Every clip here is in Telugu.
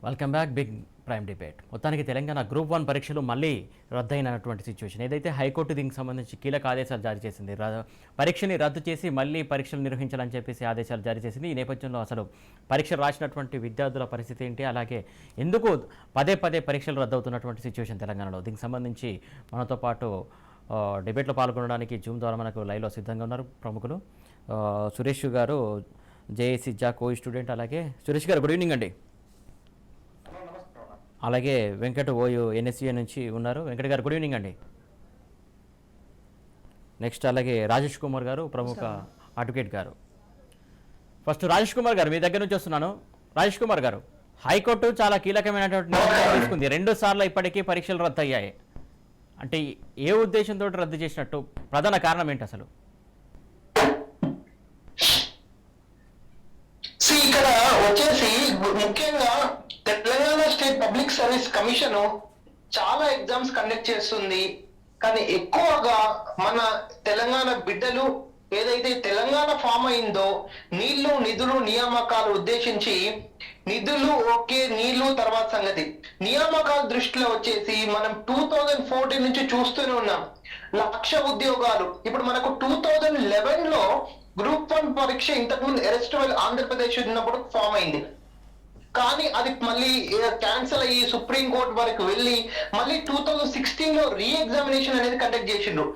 Welcome back. Big prime debate. మొత్తానికి తెలంగాణ గ్రూప్ 1 పరీక్షలు మళ్ళీ రద్దయినటువంటి సిచ్యువేషన్. ఏదైతే హైకోర్టు దీనికి సంబంధించి కీలక ఆదేశాలు జారీ చేసింది. పరీక్షని రద్దు చేసి మళ్ళీ పరీక్షలు నిర్వహించాలని చెప్పేసి ఆదేశాలు జారీ చేసింది. ఈ నేపథ్యంలో అసలు పరీక్షలు రాసినటువంటి విద్యార్థుల పరిస్థితి ఏంటి, అలాగే ఎందుకు పదే పదే పరీక్షలు రద్దవుతున్నటువంటి సిచ్యువేషన్ తెలంగాణలో, దీనికి సంబంధించి మనతో పాటు డిబేట్లో పాల్గొనడానికి జూమ్ ద్వారా మనకు లైవ్లో సిద్ధంగా ఉన్నారు ప్రముఖులు. సురేష్ గారు జేఏసీ జా కో స్టూడెంట్. అలాగే సురేష్ గారు గుడ్ ఈవినింగ్ అండి. అలాగే వెంకట ఓయూ ఎన్ఎస్సీ నుంచి ఉన్నారు. వెంకట గారు గుడ్ ఈవినింగ్ అండి. నెక్స్ట్ అలాగే రాజేష్ కుమార్ గారు ప్రముఖ అడ్వకేట్ గారు. ఫస్ట్ రాజేష్ కుమార్ గారు మీ దగ్గర నుంచి వస్తున్నాను. రాజేష్ కుమార్ గారు, హైకోర్టు చాలా కీలకమైనటువంటి నిర్ణయం తీసుకుంది. 2 సార్లు ఇప్పటికీ పరీక్షలు రద్దు అయ్యాయి. అంటే ఏ ఉద్దేశంతో రద్దు చేసినట్టు, ప్రధాన కారణం ఏంటి అసలు? ఇక్కడ వచ్చేసి ముఖ్యంగా Telangana state public service commission చాలా ఎగ్జామ్స్ కండక్ట్ చేస్తుంది. కానీ ఎక్కువగా మన తెలంగాణ బిడ్డలు ఏదైతే తెలంగాణ ఫామ్ అయిందో నీళ్లు నిధులు నియామకాలు ఉద్దేశించి నిధులు ఓకే, నీళ్లు తర్వాత సంగతి, నియామకాల దృష్టిలో వచ్చేసి మనం 2014 నుంచి చూస్తూనే ఉన్నాం. 1,00,000 ఉద్యోగాలు. ఇప్పుడు మనకు 2011లో గ్రూప్ 1 పరీక్ష ఇంతకుముందు ఎరెస్టబుల్ ఆంధ్రప్రదేశ్ ఉన్నప్పుడు ఫామ్ అయింది. కానీ అది మళ్ళీ క్యాన్సల్ అయ్యి సుప్రీం కోర్టు వరకు వెళ్ళి మళ్ళీ 2016లో రీ ఎగ్జామినేషన్ అనేది కండక్ట్ చేసిండ్రు.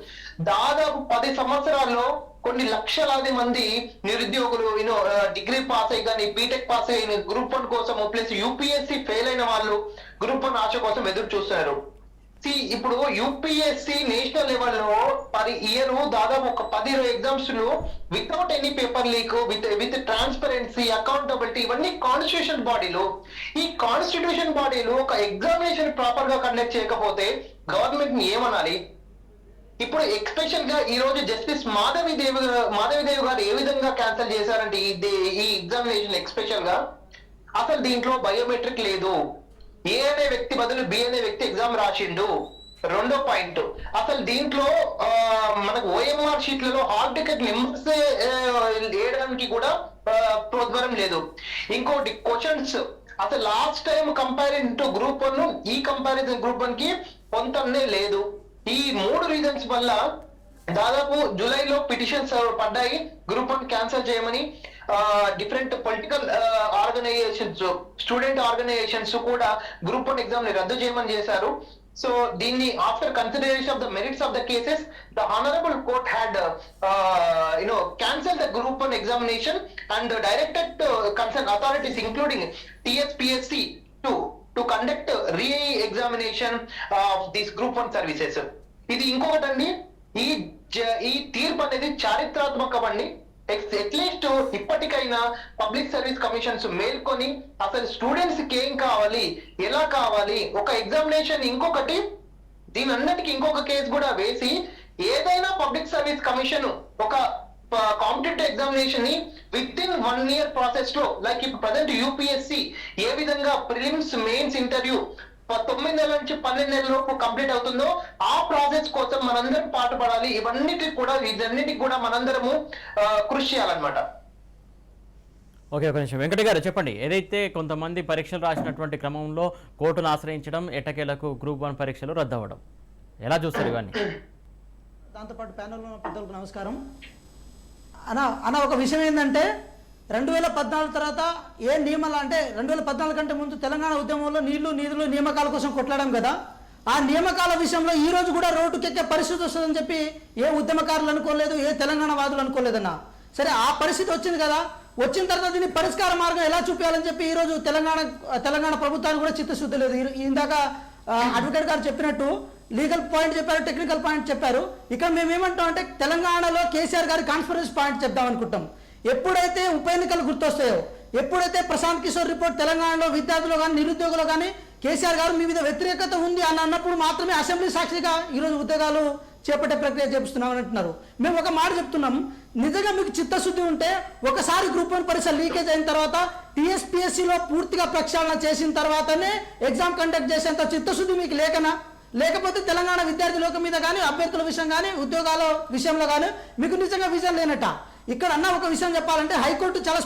దాదాపు 10 సంవత్సరాల్లో కొన్ని లక్షలాది మంది నిరుద్యోగులు డిగ్రీ పాస్ అయ్యి కానీ బీటెక్ పాస్ అయిన గ్రూప్ 1 కోసం ప్లస్ యూపీఎస్సీ ఫెయిల్ అయిన వాళ్ళు గ్రూప్ 1 ఆశ కోసం ఎదురు చూస్తున్నారు. ఇప్పుడు యూపీఎస్సీ నేషనల్ లెవెల్లో పర్ ఇయర్ దాదాపు ఒక 10 exams without any paper leak, with transparency, accountability, ఇవన్నీ కాన్స్టిట్యూషన్ బాడీలు. ఈ కాన్స్టిట్యూషన్ బాడీలు ఒక ఎగ్జామినేషన్ ప్రాపర్ గా కండక్ట్ చేయకపోతే గవర్నమెంట్ ని ఏమనాలి? ఇప్పుడు ఎక్స్పెషల్ గా ఈ రోజు జస్టిస్ మాధవిదేవి గారు ఏ విధంగా క్యాన్సిల్ చేశారంటే ఈ ఎగ్జామినేషన్ ఎక్స్పెషల్ గా అసలు దీంట్లో బయోమెట్రిక్ లేదు, ఏ అనే వ్యక్తి బదులు బి అనే వ్యక్తి ఎగ్జామ్ రాసిండు. రెండో పాయింట్, అసలు దీంట్లో మనకు ఓఎంఆర్ షీట్లలో హాల్ టికెట్ నెంబర్స్ వేయడానికి కూడా ప్రోద్బలం లేదు. ఇంకోటి క్వశ్చన్స్ అసలు last time comparison to group 1 ఈ కంపారిజన్ గ్రూప్ 1 కి పొంతనే లేదు. ఈ 3 రీజన్స్ వల్ల దాదాపు జూలైలో పిటిషన్స్ పడ్డాయి గ్రూప్ 1 క్యాన్సిల్ చేయమని. Different political organizations, student organizations కూడా గ్రూప్ 1 ఎగ్జామ్ ని రద్దు చేయమని చేశారు. సో దీన్ని after consideration of the merits of the cases the honourable court had cancelled the group 1 examination and directed concerned authorities including TSPSC to conduct re-examination of these group 1 services. ఇది ఇంకొకటండి, ఈ తీర్పు అనేది చారిత్రాత్మకం అండి. అట్లీస్ట్ ఇప్పటికైనా పబ్లిక్ సర్వీస్ కమిషన్స్ మేల్కొని అసలు స్టూడెంట్స్ కి ఏం కావాలి, ఎలా కావాలి, ఒక ఎగ్జామినేషన్, ఇంకొకటి దీని అన్నిటికీ ఇంకొక కేసు కూడా వేసి ఏదైనా పబ్లిక్ సర్వీస్ కమిషన్ ఒక కాంపిటేటివ్ ఎగ్జామినేషన్ ని విత్ ఇన్ 1 year ప్రాసెస్ లో, లైక్ ఇప్పుడు ప్రజెంట్ యూపీఎస్సీ ఏ విధంగా ప్రిలిమ్స్ మెయిన్స్ ఇంటర్వ్యూ 9 నెలల నుంచి 12 నెలల లోపు కంప్లీట్ అవుతుందో ఆ ప్రాసెస్ కోసం మనందరం పాటుపడాలి. వీటన్నిటికి కూడా మనందరము కృషి చేయాలన్నమాట. ఓకే, ఒక నిమిషం. వెంకట గారు చెప్పండి, ఏదైతే కొంతమంది పరీక్షలు రాసినటువంటి క్రమంలో కోర్టును ఆశ్రయించడం, ఎట్టకేలకు గ్రూప్ 1 పరీక్షలు రద్దు అవ్వడం, ఎలా చూస్తారు ఇవన్నీ? దాంతోపాటు ప్యానెల్లో పెద్దలకు నమస్కారం అన్న. ఒక విషయం ఏంటంటే 2014 తర్వాత ఏ నియమాలు అంటే 2014 కంటే ముందు తెలంగాణ ఉద్యమంలో నీళ్లు నిధులు నియామకాల కోసం కొట్లాడాం కదా, ఆ నియామకాల విషయంలో ఈ రోజు కూడా రోడ్డుకెక్కే పరిస్థితి వస్తుందని చెప్పి ఏ ఉద్యమకారులు అనుకోలేదు, ఏ తెలంగాణ వాదులు అనుకోలేదన్న. సరే, ఆ పరిస్థితి వచ్చింది కదా, వచ్చిన తర్వాత దీన్ని పరిష్కార మార్గం ఎలా చూపించాలని చెప్పి ఈ రోజు తెలంగాణ ప్రభుత్వానికి కూడా చిత్తశుద్ధి లేదు. ఇందాక అడ్వకేట్ గారు చెప్పినట్టు లీగల్ పాయింట్ చెప్పారు, టెక్నికల్ పాయింట్ చెప్పారు. ఇక్కడ మేము ఏమంటాం అంటే తెలంగాణలో కేసీఆర్ గారి కాన్ఫరెన్స్ పాయింట్ చెప్దాం అనుకుంటాం. ఎప్పుడైతే ఉప ఎన్నికలు గుర్తొస్తాయో, ఎప్పుడైతే ప్రశాంత్ కిషోర్ రిపోర్ట్ తెలంగాణలో విద్యార్థులు కానీ నిరుద్యోగులు కానీ కేసీఆర్ గారు మీ మీద వ్యతిరేకత ఉంది అని అన్నప్పుడు మాత్రమే అసెంబ్లీ సాక్షిగా ఈరోజు ఉద్యోగాలు చేపట్టే ప్రక్రియ చేపిస్తున్నామని అంటున్నారు. మేము ఒక మాట చెప్తున్నాం, నిజంగా మీకు చిత్తశుద్ధి ఉంటే ఒకసారి గ్రూప్ 1 పరీక్ష లీకేజ్ అయిన తర్వాత టీఎస్పీఎస్సీలో పూర్తిగా ప్రక్షాళన చేసిన తర్వాతనే ఎగ్జామ్ కండక్ట్ చేసేంత చిత్తశుద్ధి మీకు లేకపోతే తెలంగాణ విద్యార్థి లోకం మీద కానీ అభ్యర్థుల విషయం కానీ ఉద్యోగాల విషయంలో కానీ మీకు నిజంగా విజన్ లేనట. ఇక్కడ అన్న ఒక విషయం చెప్పాలంటే హైకోర్టు చాలా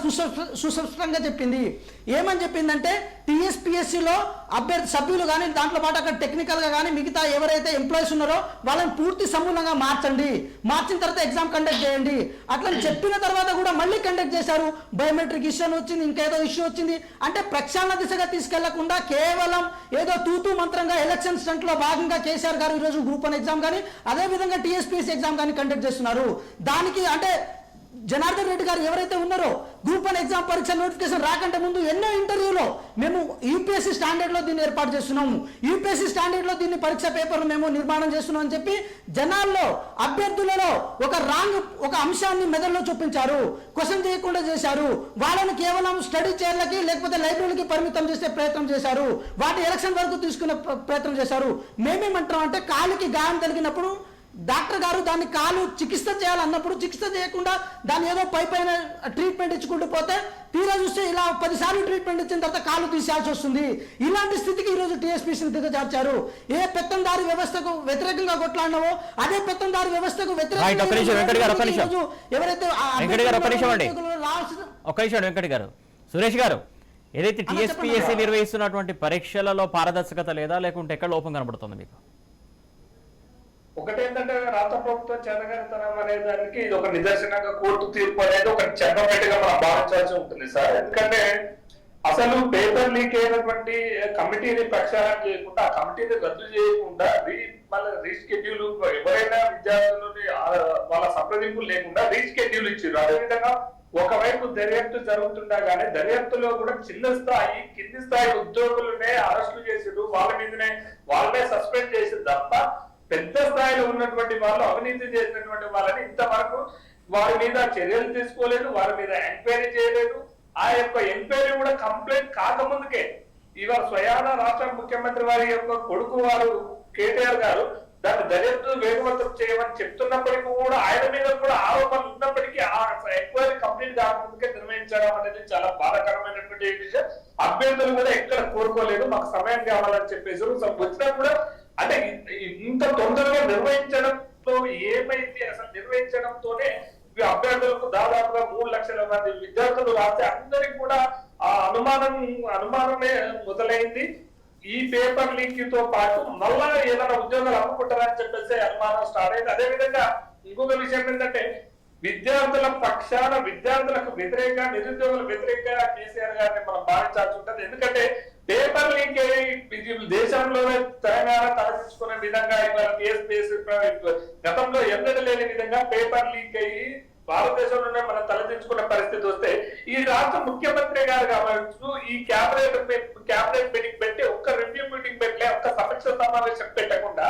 సుస్పష్టంగా చెప్పింది. ఏమని చెప్పిందంటే టీఎస్పీఎస్సీలో అభ్యర్థి సభ్యులు కానీ దాంట్లో పాటు అక్కడ టెక్నికల్గా కానీ మిగతా ఎవరైతే ఎంప్లాయీస్ ఉన్నారో వాళ్ళని పూర్తి సమూలంగా మార్చండి, మార్చిన తర్వాత ఎగ్జామ్ కండక్ట్ చేయండి. అట్లా చెప్పిన తర్వాత కూడా మళ్ళీ కండక్ట్ చేశారు. బయోమెట్రిక్ ఇష్యూ వచ్చింది, ఇంకేదో ఇష్యూ వచ్చింది. అంటే ప్రక్షాళన దిశగా తీసుకెళ్లకుండా కేవలం ఏదో తూతూ మంత్రంగా ఎలక్షన్ స్టంట్ లో భాగంగా కేసీఆర్ గారు ఈరోజు గ్రూప్ 1 ఎగ్జామ్ కానీ అదే విధంగా టీఎస్పీఎస్సీ ఎగ్జామ్ కానీ కండక్ట్ చేస్తున్నారు. దానికి అంటే జనార్దన్ రెడ్డి గారు ఎవరైతే ఉన్నారో గ్రూప్ 1 ఎగ్జామ్ పరీక్ష నోటిఫికేషన్ రాకంటే ముందు ఎన్నో ఇంటర్వ్యూలో మేము యూపీఎస్సీ స్టాండర్డ్ లో దీన్ని ఏర్పాటు చేస్తున్నాము, యూపీఎస్సీ స్టాండర్డ్ లో దీన్ని పరీక్ష పేపర్లు మేము నిర్మాణం చేస్తున్నాం అని చెప్పి జనాల్లో అభ్యర్థులలో ఒక అంశాన్ని మెదడులో చూపించారు, క్వశ్చన్ చేయకుండా చేశారు. వాళ్ళని కేవలం స్టడీ చైర్లకి లేకపోతే లైబ్రరీలకి పరిమితం చేసే ప్రయత్నం చేశారు, వాటి ఎలక్షన్ వరకు తీసుకునే ప్రయత్నం చేశారు. మేమేమంటాం అంటే కాలికి గాయం కలిగినప్పుడు డాక్టర్ గారు దాన్ని కాలు చికిత్స చేయాలన్నప్పుడు చికిత్స చేయకుండా దాన్ని ఏదో పైన ట్రీట్మెంట్ ఇచ్చుకుంటూ పోతే తీరా చూస్తే ఇలా 10 సార్లు ట్రీట్మెంట్ ఇచ్చిన తర్వాత కాలు తీసేయాల్సి వస్తుంది. ఇలాంటి స్థితికి ఈరోజు టీఎస్పీసీని దిగజార్చారు. ఏ పెత్తందారి వ్యవస్థకు వ్యతిరేకంగా కొట్లాడినావో అదే పెత్తందారి వ్యవస్థకు వ్యతిరేకంగా వెంకట్ గారు, సురేష్ గారు, ఏదైతే టీఎస్పీఎస్సీ నిర్వహిస్తున్నటువంటి పరీక్షలలో పారదర్శకత లేదా లేకుంటే ఎక్కడ లోపం కనబడుతుంది మీకు? ఒకటేంటంటే రాష్ట్ర ప్రభుత్వం చేతగానితనం అనే దానికి ఇది ఒక నిదర్శనంగా కోర్టు తీర్పు అనేది ఒక చెప్పబెట్టుగా మనం భావించాల్సి ఉంటుంది సార్. ఎందుకంటే అసలు పేపర్ లీక్ అయినటువంటి కమిటీని ప్రక్షాళన చేయకుండా ఆ కమిటీని రద్దు చేయకుండా మళ్ళీ రీషెడ్యూల్ ఎవరైనా విద్యార్థులని వాళ్ళ సంప్రదింపులు లేకుండా రీషెడ్యూల్ ఇచ్చారు. అదేవిధంగా ఒకవైపు దర్యాప్తు జరుగుతుండగా కానీ దర్యాప్తులో కూడా చిన్న స్థాయి కింది స్థాయి ఉద్యోగులనే అరెస్టులు చేసారు, వాళ్ళనే సస్పెండ్ చేసింది తప్ప పెద్ద స్థాయిలో ఉన్నటువంటి వాళ్ళు అవినీతి చేసినటువంటి వాళ్ళని ఇంతవరకు వారి మీద చర్యలు తీసుకోలేదు, వారి మీద ఎంక్వైరీ చేయలేదు. ఆ యొక్క ఎంక్వైరీ కూడా కంప్లీట్ కాకముందుకే ఇవాళ స్వయాన రాష్ట్ర ముఖ్యమంత్రి వారి యొక్క కొడుకు వారు కేటీఆర్ గారు దాన్ని దర్యాప్తు వేగవంతం చేయమని చెప్తున్నప్పటికీ కూడా ఆయన మీద కూడా ఆరోపణలు ఉన్నప్పటికీ ఆ ఎంక్వైరీ కంప్లీట్ కాకముందుకే నిర్వహించడం అనేది చాలా బాధాకరమైనటువంటి విషయం. అభ్యర్థులు కూడా ఎక్కడ కోరుకోలేదు, మాకు సమయం కావాలని చెప్పేసి వచ్చినా కూడా అంటే ఇంత తొందరగా నిర్వహించడంతో ఏమైతే అసలు నిర్వహించడంతోనే అభ్యర్థులకు దాదాపుగా 3 లక్షల మంది విద్యార్థులు రాస్తే అందరికి కూడా ఆ అనుమానమే మొదలైంది. ఈ పేపర్ లీక్ తో పాటు మళ్ళా ఏదైనా ఉద్యోగాలు అమ్ముకుంటారని చెప్పేసి అనుమానం స్టార్ట్ అయింది. అదే విధంగా ఇంకొక విషయం ఏంటంటే విద్యార్థుల పక్షాన విద్యార్థులకు వ్యతిరేక నిరుద్యోగుల వ్యతిరేక కేసీఆర్ గారిని మనం భావించాల్సి ఉంటుంది. ఎందుకంటే పేపర్ లీక్ దేశంలోనే తెలంగాణ తలదించుకునే విధంగా ఇవాళ టీఎస్పీఎస్సీ గతంలో ఎన్నడూ లేని విధంగా పేపర్ లీక్ అయ్యి భారతదేశంలోనే మనం తలదించుకున్న పరిస్థితి వస్తే ఈ రాష్ట్ర ముఖ్యమంత్రి గారు కావచ్చు ఈ క్యాబినెట్ మీటింగ్ పెట్టి ఒక్క రివ్యూ మీటింగ్ పెట్టలే, ఒక్క సమీక్ష సమావేశం పెట్టకుండా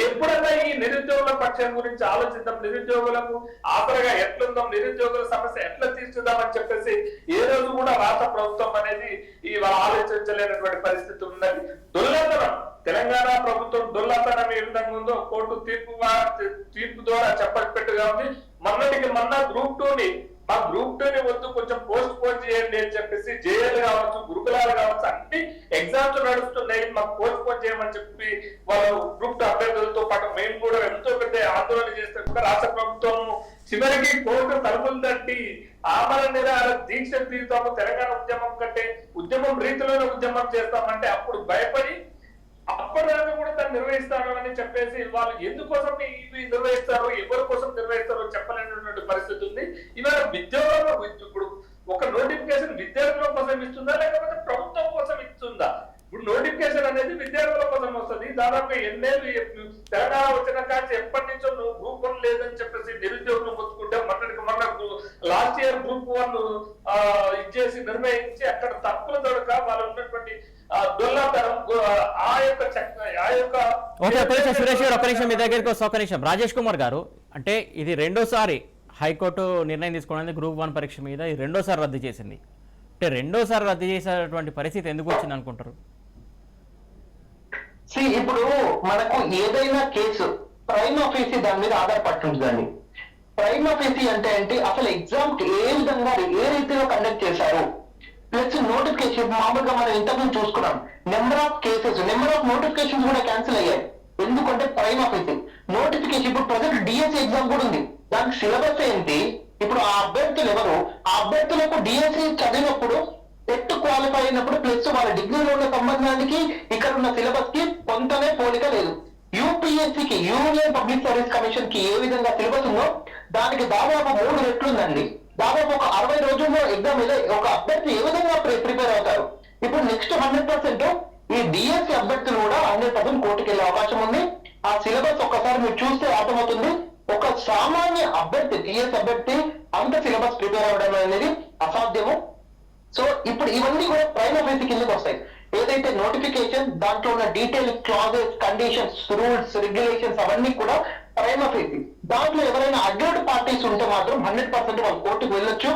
ఎప్పుడైనా ఈ నిరుద్యోగుల పక్షం గురించి ఆలోచిద్దాం, నిరుద్యోగులకు ఆసరగా ఎట్లుందాం, నిరుద్యోగుల సమస్య ఎట్లా తీర్చుదామని చెప్పేసి ఏ రోజు కూడా రాష్ట్ర ప్రభుత్వం అనేది ఇవాళ ఆలోచించలేనటువంటి పరిస్థితి ఉన్నది. దొల్లతనం తెలంగాణ ప్రభుత్వం దొల్లతనం ఏ విధంగా ఉందో కోర్టు తీర్పు ద్వారా చెప్పట్టుగా ఉంది. మొన్నటికి మొన్న గ్రూప్ 2ని మా గ్రూప్ 2ని వద్దు కొంచెం పోస్ట్ పోన్ చేయండి అని చెప్పేసి జేఎల్ కావచ్చు గురుకులాలు కావచ్చు అన్ని ఎగ్జామ్స్ నడుస్తున్నాయి, మాకు పోస్ట్ పోన్ చేయమని చెప్పి వాళ్ళు గ్రూప్ 2 అభ్యర్థులతో పాటు మేము కూడా ఎంతో పెద్ద ఆందోళన చేస్తే కూడా రాష్ట్ర ప్రభుత్వం చివరికి కోర్టు తలుపులు తట్టి ఆమరణ నిరాహార దీక్ష తీరుతాము, తెలంగాణ ఉద్యమం కంటే ఉద్యమం రీతిలోనే ఉద్యమం చేస్తామంటే అప్పుడు భయపడి అప్పటిదాకా కూడా దాన్ని నిర్వహిస్తారు అని చెప్పేసి వాళ్ళు ఎందుకోసం ఇవి నిర్వహిస్తారు, ఎవరి కోసం నిర్వహిస్తారో చెప్పలేనటువంటి పరిస్థితి ఉంది. ఇవాళ విద్యార్థులు ఇప్పుడు ఒక నోటిఫికేషన్ విద్యార్థుల కోసం ఇస్తుందా లేకపోతే ప్రభుత్వం కోసం ఇస్తుందా? ఇప్పుడు నోటిఫికేషన్ అనేది విద్యార్థుల కోసం వస్తుంది. దాదాపు ఎన్నేళ్ళు తెలంగాణ వచ్చిన కాచి ఎప్పటి నుంచో నువ్వు గ్రూప్ 1 లేదని చెప్పేసి నిరుద్యోగులు మొత్తుకుంటే మొన్న లాస్ట్ ఇయర్ గ్రూప్ 1 ఇచ్చేసి నిర్ణయించి అక్కడ తప్పుల దొరక వాళ్ళు ఉన్నటువంటి సురేష్ గారు ఒక నిమిషం మీ దగ్గరికి వస్తే ఒక నిమిషం. రాజేష్ కుమార్ గారు, అంటే ఇది రెండోసారి హైకోర్టు నిర్ణయం తీసుకోవడానికి గ్రూప్ 1 పరీక్ష మీద ఇది రెండోసారి రద్దు చేసింది. అంటే రెండోసారి రద్దు చేసేటువంటి పరిస్థితి ఎందుకు వచ్చింది అనుకుంటారు? ఇప్పుడు మనకు ఏదైనా కేసు ప్రైమ్ ఆఫీసీ దాని మీద ఆధారపడుతుందండి. ప్రైమ్ ఆఫీసీ అంటే ఏంటి, అసలు ఎగ్జామ్ ఏ విధంగా ఏ రీతిలో కండక్ట్ చేశారు, ప్లస్ నోటిఫికేషన్ మామూలుగా మనం ఇంతకుముందు చూసుకున్నాం number of cases, number of notifications కూడా క్యాన్సిల్ అయ్యాయి. ఎందుకంటే ప్రైమ్ ఆఫీసీ నోటిఫికేషన్ ఇప్పుడు ప్రజెంట్ డిఎస్సి ఎగ్జామ్ కూడా ఉంది, దానికి సిలబస్ ఏంటి, ఇప్పుడు ఆ అభ్యర్థులు ఎవరు? ఆ అభ్యర్థులకు డిఎస్సి చదివినప్పుడు టెట్ క్వాలిఫై అయినప్పుడు ప్లస్ వాళ్ళ డిగ్రీలో ఉన్న సంబంధానికి ఇక్కడ ఉన్న సిలబస్ కి కొంతనే పోలిక లేదు. యూపీఎస్సికి, యూనియన్ పబ్లిక్ సర్వీస్ కమిషన్ కి ఏ విధంగా సిలబస్ ఉందో దానికి దాదాపు 3 రెట్లు ఉందండి. దాదాపు ఒక 60 రోజుల్లో ఎగ్జామ్ మీద ఒక అభ్యర్థి ఏ విధంగా ప్రిపేర్ అవుతారు. ఇప్పుడు నెక్స్ట్ 100% ఈ డిఎస్సి అభ్యర్థులు కూడా 100% కోర్టుకు వెళ్ళే అవకాశం ఉంది. ఆ సిలబస్ ఒక్కసారి మీరు చూస్తే అర్థమవుతుంది. ఒక సామాన్య అభ్యర్థి, టిఎస్ అభ్యర్థి అంత సిలబస్ ప్రిపేర్ అవ్వడం అనేది అసాధ్యము. సో ఇప్పుడు ఇవన్నీ కూడా ప్రైమ్ ఆఫీస్ కిందకి వస్తాయి. ఏదైతే నోటిఫికేషన్ దాంట్లో ఉన్న detail clauses, conditions, rules, regulations అవన్నీ కూడా ప్రైమ్ ఆఫీస్. దాంట్లో ఎవరైనా అగ్రెడ్ పార్టీస్ ఉంటే మాత్రం 100% వాళ్ళు కోర్టుకు వెళ్ళొచ్చు.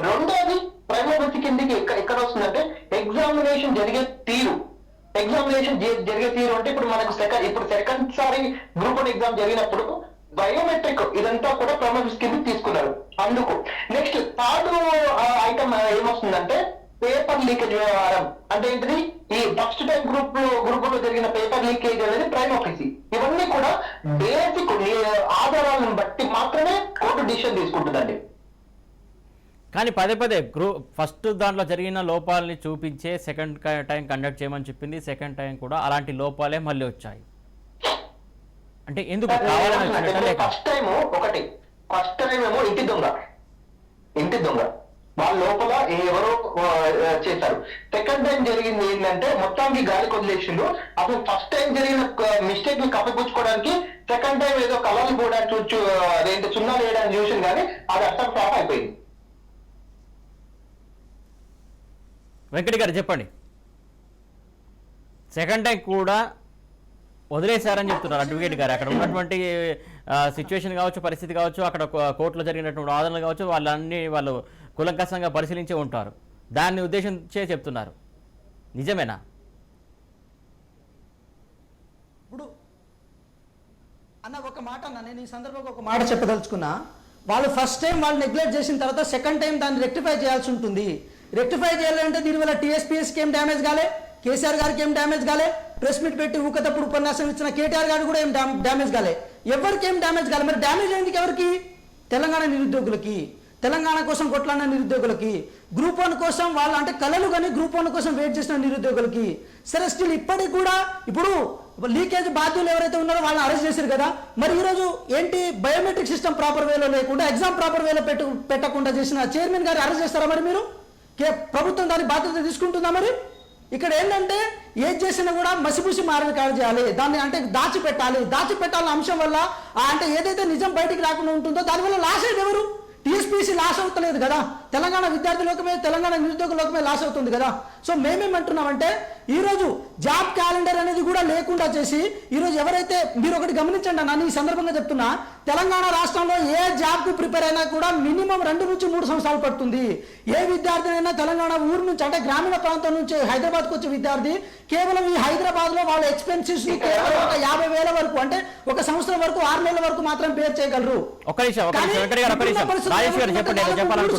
రెండోది ప్రైమ్ ఆఫీస్ కిందకి ఎక్కడ వస్తుందంటే ఎగ్జామినేషన్ జరిగే తీరు. ఎగ్జామినేషన్ జరిగే తీరు అంటే ఇప్పుడు మనకు సెకండ్ సారి గ్రూప్ 1 ఎగ్జామ్ జరిగినప్పుడు బయోమెట్రిక్ ఇదంతా కూడా ప్రైమ్ ఆఫీస్ కిందకి తీసుకున్నారు. అందుకు నెక్స్ట్ థర్డ్ ఐటమ్ ఏమొస్తుందంటే పేపర్ లీకేజ్ వ్యవహారం. అంటే ఏంటిది? ఈ ఫస్ట్ టైం గ్రూప్ లో జరిగిన పేపర్ లీకేజ్ అనేది ప్రైమ్ ఆఫీస్. ఇవన్నీ కూడా బేసిక్ ఆధారాలను బట్టి మాత్రమే కోర్టు డిసిషన్ తీసుకుంటుందండి. కానీ పదే ఫస్ట్ దాంట్లో జరిగిన లోపాలని చూపించే సెకండ్ టైం కండక్ట్ చేయమని చెప్పింది. సెకండ్ టైం కూడా అలాంటి లోపాలే మళ్ళీ వచ్చాయి. అంటే ఎందుకు ఫస్ట్ టైం ఏమో ఇంటి దొంగ వాళ్ళ లోపల ఎవరో చేశారు. సెకండ్ టైం జరిగింది ఏంటంటే మొత్తానికి గాలి కొదిలేసిండు. అసలు ఫస్ట్ టైం జరిగిన మిస్టేక్ ని కప్పిపుచ్చుకోవడానికి సెకండ్ టైం ఏదో కలర్లు పోవడానికి అదేంటి సున్నాలు వేయడానికి చూసింది, కానీ అది అర్థం ఫ్లాప్ అయిపోయింది. వెంకట గారు చెప్పండి. సెకండ్ టైం కూడా వదిలేశారని చెప్తున్నారు అడ్వకేట్ గారు. అక్కడ ఉన్నటువంటి సిచ్యువేషన్ కావచ్చు, పరిస్థితి కావచ్చు, అక్కడ కోర్టులో జరిగినటువంటి వాదనలు కావచ్చు, వాళ్ళు కులంకషంగా పరిశీలించే ఉంటారు. దాన్ని ఉద్దేశించే చెప్తున్నారు. నిజమేనా? ఇప్పుడు అన్న ఒక మాట అన్న, నేను ఈ సందర్భంగా ఒక మాట చెప్పదలుచుకున్నా. వాళ్ళు ఫస్ట్ టైం వాళ్ళు నెగ్లెక్ట్ చేసిన తర్వాత సెకండ్ టైం దాన్ని రెక్టిఫై చేయాల్సి ఉంటుంది. రెక్టిఫై చేయాలంటే దీనివల్ల టీఎస్పీఎస్కి ఏం డ్యామేజ్ కాలే, కేసీఆర్ గారికి ఏం డ్యామేజ్ కాలే, ప్రెస్ మీట్ పెట్టి ఊకతప్పుడు ఉపన్యాసం ఇచ్చిన కేటీఆర్ గారికి కూడా ఏం డ్యామేజ్ కాలే, ఎవరికి ఏం డ్యామేజ్ కాలే. మరి డ్యామేజ్ అయింది ఎవరికి? తెలంగాణ నిరుద్యోగులకి, తెలంగాణ కోసం కొట్లాడిన నిరుద్యోగులకి, గ్రూప్ 1 కోసం వాళ్ళు అంటే కళలు కానీ గ్రూప్ 1 కోసం వెయిట్ చేసిన నిరుద్యోగులకి. సరే స్టిల్ ఇప్పటికి కూడా ఇప్పుడు లీకేజ్ బాధ్యులు ఎవరైతే ఉన్నారో వాళ్ళని అరెస్ట్ చేశారు కదా. మరి ఈరోజు ఏంటి బయోమెట్రిక్ సిస్టమ్ ప్రాపర్ వేలో లేకుండా, ఎగ్జామ్ ప్రాపర్ వేలో పెట్టకుండా చేసిన చైర్మన్ గారు అరెస్ట్ చేస్తారా? మరి మీరు ప్రభుత్వం దాని బాధ్యత తీసుకుంటుందా? మరి ఇక్కడ ఏంటంటే ఏది చేసినా కూడా మసిపూసి మారని కాదు చేయాలి, దాన్ని అంటే దాచిపెట్టాలన్న అంశం వల్ల అంటే ఏదైతే నిజం బయటికి రాకుండా ఉంటుందో దానివల్ల లాస్ అయ్యేది ఎవరు? టీఎస్పీసీ లాస్ అవుతలేదు కదా, తెలంగాణ విద్యార్థి లోకమే, తెలంగాణ నిరుద్యోగ లోకమే లాస్ అవుతుంది కదా. సో మేమేమంటున్నామంటే ఈరోజు జాబ్ క్యాలెండర్ అనేది కూడా లేకుండా చేసి ఈరోజు ఎవరైతే మీరు ఒకటి గమనించండి అన్న, ఈ సందర్భంగా చెప్తున్నా, తెలంగాణ రాష్ట్రంలో ఏ జాబ్కు ప్రిపేర్ అయినా కూడా మినిమం 2 నుంచి 3 సంవత్సరాలు పడుతుంది. ఏ విద్యార్థి అయినా తెలంగాణ ఊరు నుంచి అంటే గ్రామీణ ప్రాంతం నుంచి హైదరాబాద్కి వచ్చే విద్యార్థి కేవలం ఈ హైదరాబాద్లో వాళ్ళ ఎక్స్పెన్సెస్ ని కేవలం ఒక 50,000 వరకు అంటే 1 సంవత్సరం వరకు 6 నెలల వరకు మాత్రం పే చేయగలరు. 3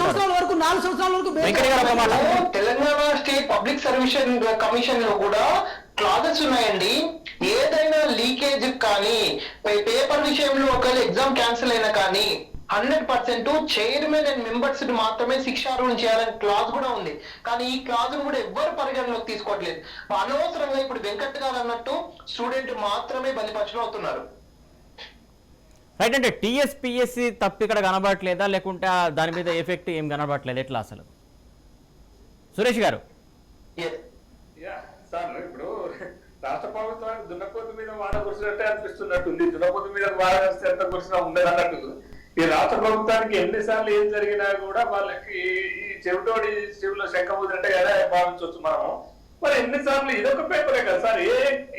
సంవత్సరాల వరకు 4 సంవత్సరాల వరకు Telangana state public service commission లో కూడా క్లాజెస్ ఉన్నాయండి. ఏదైనా లీకేజ్ కానీ పేపర్ విషయంలో ఒకవేళ ఎగ్జామ్ క్యాన్సిల్ అయినా కానీ 100% చైర్మన్ అండ్ మెంబర్స్ మాత్రమే శిక్షార్హులు చేయాలని క్లాజ్ కూడా ఉంది. కానీ ఈ క్లాజ్ కూడా ఎవ్వరు పరిగణలోకి తీసుకోవట్లేదు. అనవసరంగా ఇప్పుడు వెంకట్ గారు అన్నట్టు స్టూడెంట్ మాత్రమే బలిపక్షులు అవుతున్నారు. రైట్. అంటే టీఎస్పీఎస్సీ తప్పు ఇక్కడ కనబడట్లేదా, లేకుంటే దాని మీద ఎఫెక్ట్ ఏం కనబడట్లేదు, ఎట్లా అసలు? సురేష్ గారు. సార్ ఇప్పుడు రాష్ట్ర ప్రభుత్వానికి దున్నపోతు మీద వాడ కురిసినట్టే అనిపిస్తున్నట్టుంది. దున్నపోతు మీద వాడ వస్తే ఎంత కురిసినా ఉండదు అన్నట్టు ఈ రాష్ట్ర ప్రభుత్వానికి ఎన్నిసార్లు ఏం జరిగినా కూడా వాళ్ళకి ఈ చెవిటోడి చెవిలో శంఖ ఊదినట్టే కదా భావించవచ్చు మనము. మరి ఎన్నిసార్లు ఇదొక పేపరే కదా సార్,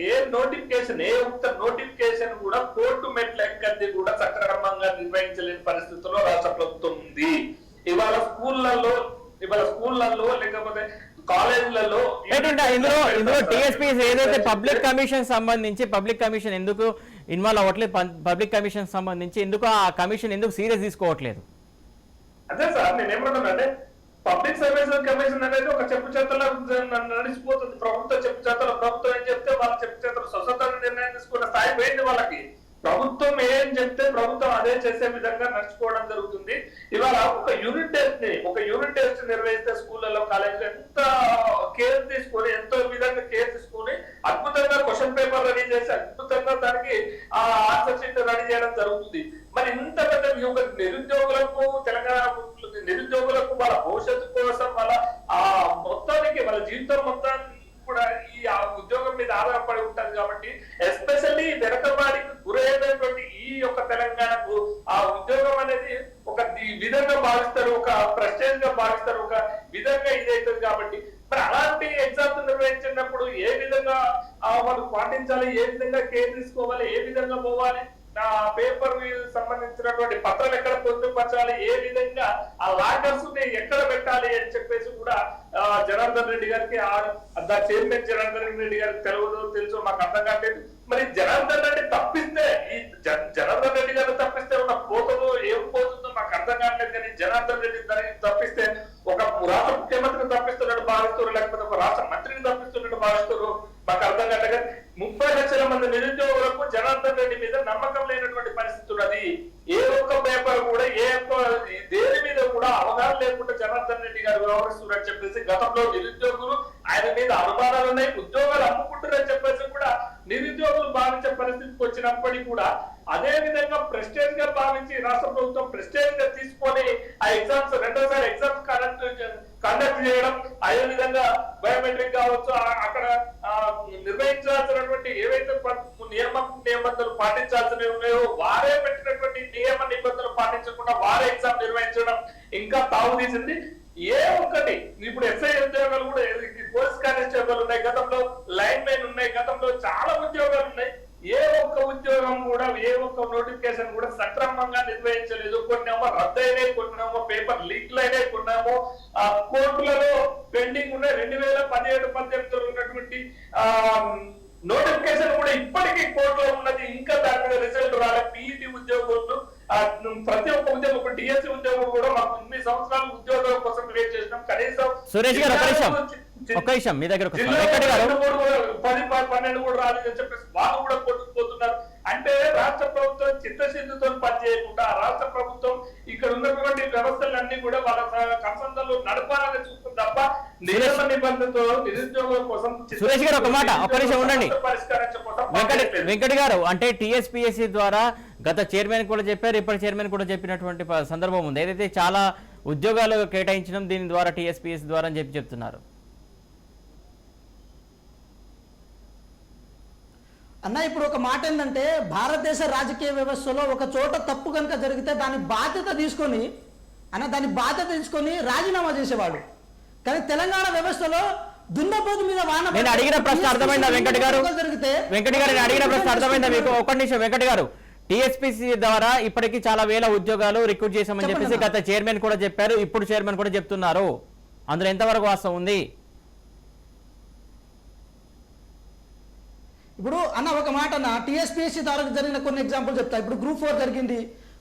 ఏ నోటిఫికేషన్, ఏ ఒక్క నోటిఫికేషన్ కూడా కోర్టు మెట్ల ఎక్కడి కూడా సక్రమంగా నిర్వహించలేని పరిస్థితుల్లో రాష్ట్ర ప్రభుత్వం ఉంది. ఇవాళ స్కూళ్ళల్లో లేకపోతే కాలేజీలలో ఇందులో టీఎస్పీఎస్సీ ఏదైతే పబ్లిక్ కమిషన్ ఎందుకు ఇన్వాల్వ్ అవ్వట్లేదు, పబ్లిక్ కమిషన్ సంబంధించి ఎందుకు ఆ కమిషన్ ఎందుకు సీరియస్ తీసుకోవట్లేదు? అదే సార్ నేనేమంటున్నానంటే పబ్లిక్ సర్వీస్ కమిషన్ అనేది ఒక చెప్పు చేతలో నడిచిపోతుంది. ప్రభుత్వం చెప్పు చేతలో ప్రభుత్వం ఏం చెప్తే వాళ్ళ చెప్పు చేతలో స్వతంత్ర నిర్ణయం తీసుకున్న స్థాయి పోయింది వాళ్ళకి. ప్రభుత్వం ఏం చెప్తే ప్రభుత్వం అదే చేసే విధంగా నడుచుకోవడం జరుగుతుంది. ఇవాళ ఒక యూనిట్ టెస్ట్ నిర్వహిస్తే స్కూళ్ళలో కాలేజీలో ఎంత కేర్ తీసుకొని ఎంతో విధంగా కేర్ తీసుకొని అద్భుతంగా క్వశ్చన్ పేపర్ రెడీ చేసి అద్భుతంగా దానికి ఆ ఆన్సర్ షీట్ రెడీ చేయడం జరుగుతుంది. మరి ఇంత పెద్ద నిరుద్యోగులకు తెలంగాణ నిరుద్యోగులకు వాళ్ళ భవిష్యత్తు కోసం వాళ్ళ ఆ మొత్తానికి వాళ్ళ జీవితం మొత్తాన్ని కూడా ఈ ఉద్యోగం మీద ఆధారపడి ఉంటారు కాబట్టి ఎస్పెషల్లీ వెనకబాడికి గురైనటువంటి ఈ యొక్క తెలంగాణకు ఆ ఉద్యోగం అనేది ఒక విధంగా భావిస్తారు, ఒక ప్రెస్టేజ్ గా భావిస్తారు, ఒక విధంగా ఇదైతుంది. కాబట్టి మరి అలాంటి ఎగ్జామ్స్ నిర్వహించినప్పుడు ఏ విధంగా వాళ్ళు పాటించాలి, ఏ విధంగా కేర్ తీసుకోవాలి, ఏ విధంగా పోవాలి, పేపర్ సంబంధించినటువంటి పత్రాలు ఎక్కడ పొందుపరచాలి, ఏ విధంగా ఆ లాకర్స్ ఎక్కడ పెట్టాలి అని చెప్పేసి కూడా జనార్దన్ రెడ్డి గారికి చైర్మన్ జనార్దన్ రెడ్డి గారికి తెలుసు మాకు అర్థం కాలేదు. మరి జనార్దన్ రెడ్డి తప్పిస్తే ఈ జనార్దన్ రెడ్డి గారు తప్పిస్తే ఉన్న పోతుందో ఏం పోతుందో మాకు అర్థం కావట్లేదు. కానీ జనార్దన్ రెడ్డి తప్పిస్తే ఒక రాష్ట్ర ముఖ్యమంత్రిని తప్పిస్తున్నట్టు భావిస్తారు, లేకపోతే ఒక రాష్ట్ర మంత్రిని తప్పిస్తున్నట్టు భావిస్తారు, మాకు అర్థం కావట్లేదు. 30 లక్షల మంది నిరుద్యోగులకు జనార్దన్ రెడ్డి మీద నమ్మకం లేనటువంటి పరిస్థితి ఉన్నది. ఏ ఒక్క పేపర్ కూడా ఏ ఒక్క దేని మీద కూడా అవగాహన లేకుండా జనార్దన్ రెడ్డి గారు వ్యవహరిస్తున్నారని చెప్పేసి గతంలో నిరుద్యోగులు ఆయన మీద అనుమానాలు ఉన్నాయి, ఉద్యోగాలు అమ్ముకుంటారని చెప్పేసి కూడా నిరుద్యోగులు భావించే పరిస్థితికి వచ్చినప్పటికీ కూడా అదే విధంగా ప్రెస్టేజ్ గా భావించి రాష్ట్ర ప్రభుత్వం ప్రెస్టేజ్ గా తీసుకొని ఆ ఎగ్జామ్స్ రెండోసారి ఎగ్జామ్స్ కండక్ట్ చేయడం, అదే విధంగా బయోమెట్రిక్ కావచ్చు అక్కడ నిర్వహించాల్సినటువంటి ఏవైతే నిబంధనలు పాటించాల్సినవి ఉన్నాయో వారే పెట్టినటువంటి నియమ నిబంధనలు పాటించకుండా వారే ఎగ్జామ్ నిర్వహించడం ఇంకా తావు తీసింది. ఏ ఒక్కటి ఇప్పుడు ఎస్ఐ ఉద్యోగాలు కూడా పోలీస్ కానిస్టేబుల్ ఉన్నాయి, గతంలో లైన్ మెన్ ఉన్నాయి, గతంలో చాలా ఉద్యోగాలు ఉన్నాయి. ఏ ఒక్క ఉద్యోగం కూడా ఏ ఒక్క నోటిఫికేషన్ కూడా సక్రమంగా నిర్వహించలేదు. కొన్నేమో రద్దయినాయి, కొన్నేమో పేపర్ లీక్లు అయినాయి, కొన్నేమో కోర్టులలో పెండింగ్ ఉన్నాయి. 2017-18 ఉన్నటువంటి నోటిఫికేషన్ కూడా ఇప్పటికీ కోర్టులో ఉన్నది, ఇంకా దాని మీద రిజల్ట్ రాలే. పీఈటీ ఉద్యోగులు ప్రతి ఒక్క ఉద్యోగం, ఒక డిఎస్సి ఉద్యోగం కూడా మాకు 8 సంవత్సరాలు ఉద్యోగాల కోసం వెయిట్ చేసినాం. కనీసం సురేష్ గారు ఒక విషయం మీ దగ్గర 10-12 కూడా రాలేదని చెప్పేసి వాళ్ళు కూడా కొట్టుకుపోతున్నారు. అంటే రాష్ట్ర ప్రభుత్వం చిత్తశుద్ధితో పనిచేయకుండా రాష్ట్ర ప్రభుత్వం ఇక్కడ ఉన్నటువంటి వ్యవస్థలన్నీ కూడా వాళ్ళ కన్సంలో నడపాలని చూస్తుంది తప్ప నియమ నిబంధనతో నిరుద్యోగుల కోసం. సురేష్ గారు ఒక మాట, ఒక నిమిషం ఉండండి. పరిష్కరించడం వెంకట్ గారు, అంటే టీఎస్పీఎస్సీ ద్వారా గత చైర్మన్ కూడా చెప్పారు, ఇప్పటి చైర్మన్ కూడా చెప్పినటువంటి సందర్భం ఉంది. ఏదైతే చాలా ఉద్యోగాలు కేటాయించడం దీని ద్వారా టీఎస్పీఎస్సీ ద్వారా అని చెప్తున్నారు. అన్న ఇప్పుడు ఒక మాట ఏంటంటే భారతదేశ రాజకీయ వ్యవస్థలో ఒక చోట తప్పు కనుక జరిగితే దాని బాధ్యత తీసుకొని రాజీనామా చేసేవాడు. కానీ తెలంగాణ వ్యవస్థలో దున్నపోతు మీద వాన. నేను అడిగిన ప్రశ్న అర్థమైందా వెంకట్ గారు? వెంకట్ గారు నేను అడిగిన ప్రశ్న అర్థమైందా మీకు? ఒక నిమిషం వెంకట్ గారు, టీఎస్పీసీ ద్వారా ఇప్పటికీ చాలా వేల ఉద్యోగాలు రిక్రూట్ చేశామని చెప్పేసి గత చైర్మన్ కూడా చెప్పారు, ఇప్పుడు చైర్మన్ కూడా చెప్తున్నారు. అందులో ఎంతవరకు వాస్తవం ఉంది? ఇప్పుడు అన్న ఒక మాట అన్న, టీఎస్పీఎస్సీ ద్వారా జరిగిన కొన్ని ఎగ్జాంపుల్ చెప్తా. ఇప్పుడు గ్రూప్ 4 జరిగింది,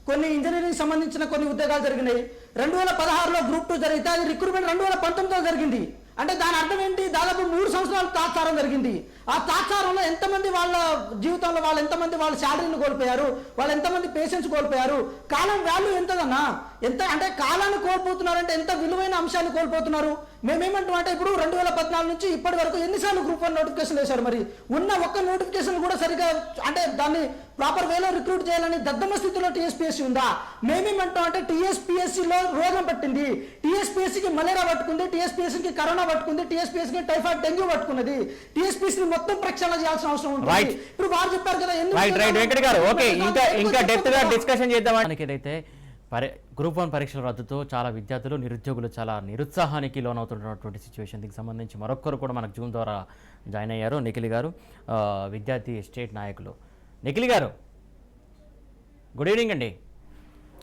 కొన్ని ఇంజనీరింగ్ సంబంధించిన కొన్ని ఉద్యోగాలు జరిగినాయి. 2016లో గ్రూప్ 2 జరిగితే అది రిక్రూట్మెంట్ 2019లో జరిగింది. అంటే దాని అర్థం ఏంటి? దాదాపు 3 సంవత్సరాలు తాత్సారం జరిగింది. ఆ తాత్సారంలో ఎంతమంది వాళ్ళ జీవితంలో ఎంతమంది వాళ్ళ శాలరీని కోల్పోయారు, వాళ్ళు ఎంతమంది పేషెన్స్ కోల్పోయారు. కాలం వాల్యూ ఎంతదన్నా, ఎంత అంటే కాలాన్ని కోల్పోతున్నారంటే ఎంత విలువైన అంశాన్ని కోల్పోతున్నారు. మేమేమంటాం అంటే ఇప్పుడు 2014 నుంచి ఇప్పటి వరకు ఎన్నిసార్లు గ్రూప్ 1 నోటిఫికేషన్ వేశారు. మరి ఉన్న ఒక్క నోటిఫికేషన్ కూడా సరిగా అంటే దాన్ని ప్రాపర్ వేలో రిక్రూట్ చేయాలని దద్దమ్మ స్థితిలో టీఎస్పీఎస్సీ ఉందా? మేమేమంటాం అంటే టీఎస్పీఎస్సీలో రోగం పట్టింది, టీఎస్పీఎస్సీకి మలేరియా పట్టుకుంది, టీఎస్పీఎస్సీకి కరోనా పట్టుకుంది, టీఎస్పీఎస్సీకి టైఫాయిడ్ డెంగ్యూ పట్టుకున్నది. టీఎస్పీఎస్సీ మొత్తం ప్రక్షాళన చేయాల్సిన అవసరం ఉంది. ఇప్పుడు వారు చెప్పారు కదా వెంకట్ గారు, ఓకే, ఇంకా డెప్త్ గా డిస్కషన్ చేద్దాం. ఏదైతే గ్రూప్ 1 పరీక్షల రద్దుతో చాలా విద్యార్థులు నిరుద్యోగులు చాలా నిరుత్సాహానికి లోనవుతున్నటువంటి సిచ్యువేషన్. దీనికి సంబంధించి మరొకరు కూడా మనకు జూమ్ ద్వారా జాయిన్ అయ్యారు, నిఖిల్ గారు, విద్యార్థి స్టేట్ నాయకులు. నిఖిల్ గారు, గుడ్ ఈవినింగ్ అండి.